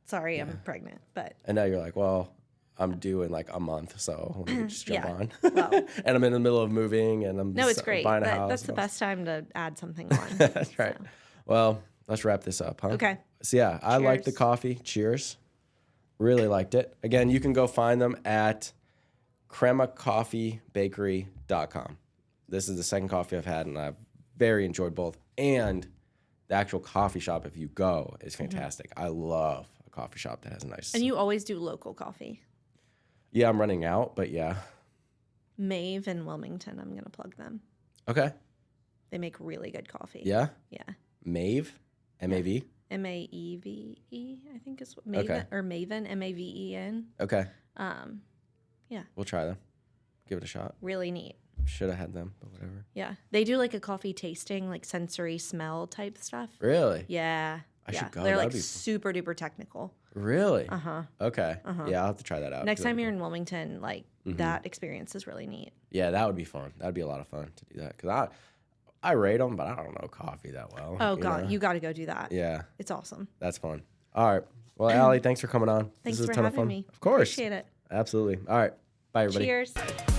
[SPEAKER 2] Sorry, I'm pregnant." But
[SPEAKER 1] And now you're like, well, I'm due in like a month, so let me just jump
[SPEAKER 2] Yeah.
[SPEAKER 1] on.
[SPEAKER 2] Well-
[SPEAKER 1] and I'm in the middle of moving, and I'm
[SPEAKER 2] no, it's great.
[SPEAKER 1] buying a house.
[SPEAKER 2] That's the
[SPEAKER 1] and
[SPEAKER 2] best time to add something on.
[SPEAKER 1] That's right.
[SPEAKER 2] So.
[SPEAKER 1] Well, let's wrap this up, huh?
[SPEAKER 2] Okay.
[SPEAKER 1] So yeah, I like the
[SPEAKER 2] Cheers.
[SPEAKER 1] coffee. Cheers. Really liked it. Again, you can go find them at cremacoffeebakery.com. This is the second coffee I've had, and I've very enjoyed both. And the actual coffee shop, if you go, is fantastic. I love a coffee shop that has a nice...
[SPEAKER 2] And you always do local coffee.
[SPEAKER 1] Yeah, I'm running out, but yeah.
[SPEAKER 2] Maeve in Wilmington. I'm gonna plug them.
[SPEAKER 1] Okay.
[SPEAKER 2] They make really good coffee.
[SPEAKER 1] Yeah?
[SPEAKER 2] Yeah.
[SPEAKER 1] Maeve? M-A-V?
[SPEAKER 2] Maeve, I think is what Maven
[SPEAKER 1] Okay.
[SPEAKER 2] or Maven, Maven.
[SPEAKER 1] Okay.
[SPEAKER 2] Yeah.
[SPEAKER 1] We'll try them. Give it a shot.
[SPEAKER 2] Really neat.
[SPEAKER 1] Should have had them, but whatever.
[SPEAKER 2] Yeah. They do like a coffee tasting, like sensory smell type stuff.
[SPEAKER 1] Really?
[SPEAKER 2] Yeah.
[SPEAKER 1] I should go.
[SPEAKER 2] They're
[SPEAKER 1] That
[SPEAKER 2] like
[SPEAKER 1] would be
[SPEAKER 2] super duper technical.
[SPEAKER 1] really.
[SPEAKER 2] Uh-huh.
[SPEAKER 1] Okay. Yeah, I'll have to try that out.
[SPEAKER 2] Next
[SPEAKER 1] 'cause
[SPEAKER 2] time
[SPEAKER 1] that'd be
[SPEAKER 2] you're
[SPEAKER 1] cool.
[SPEAKER 2] in Wilmington, like that experience is really neat.
[SPEAKER 1] Yeah, that would be fun. That'd be a lot of fun to do that because I rate them, but I don't know coffee that well.
[SPEAKER 2] Oh
[SPEAKER 1] you
[SPEAKER 2] God,
[SPEAKER 1] know?
[SPEAKER 2] you got to go do that.
[SPEAKER 1] Yeah,
[SPEAKER 2] It's awesome.
[SPEAKER 1] that's fun. All right. Well, Allie, thanks for coming on.
[SPEAKER 2] Thanks
[SPEAKER 1] This was
[SPEAKER 2] for
[SPEAKER 1] a ton of
[SPEAKER 2] having
[SPEAKER 1] fun.
[SPEAKER 2] me.
[SPEAKER 1] Of course.
[SPEAKER 2] Appreciate it.
[SPEAKER 1] Absolutely. All right. Bye, everybody.
[SPEAKER 2] Cheers.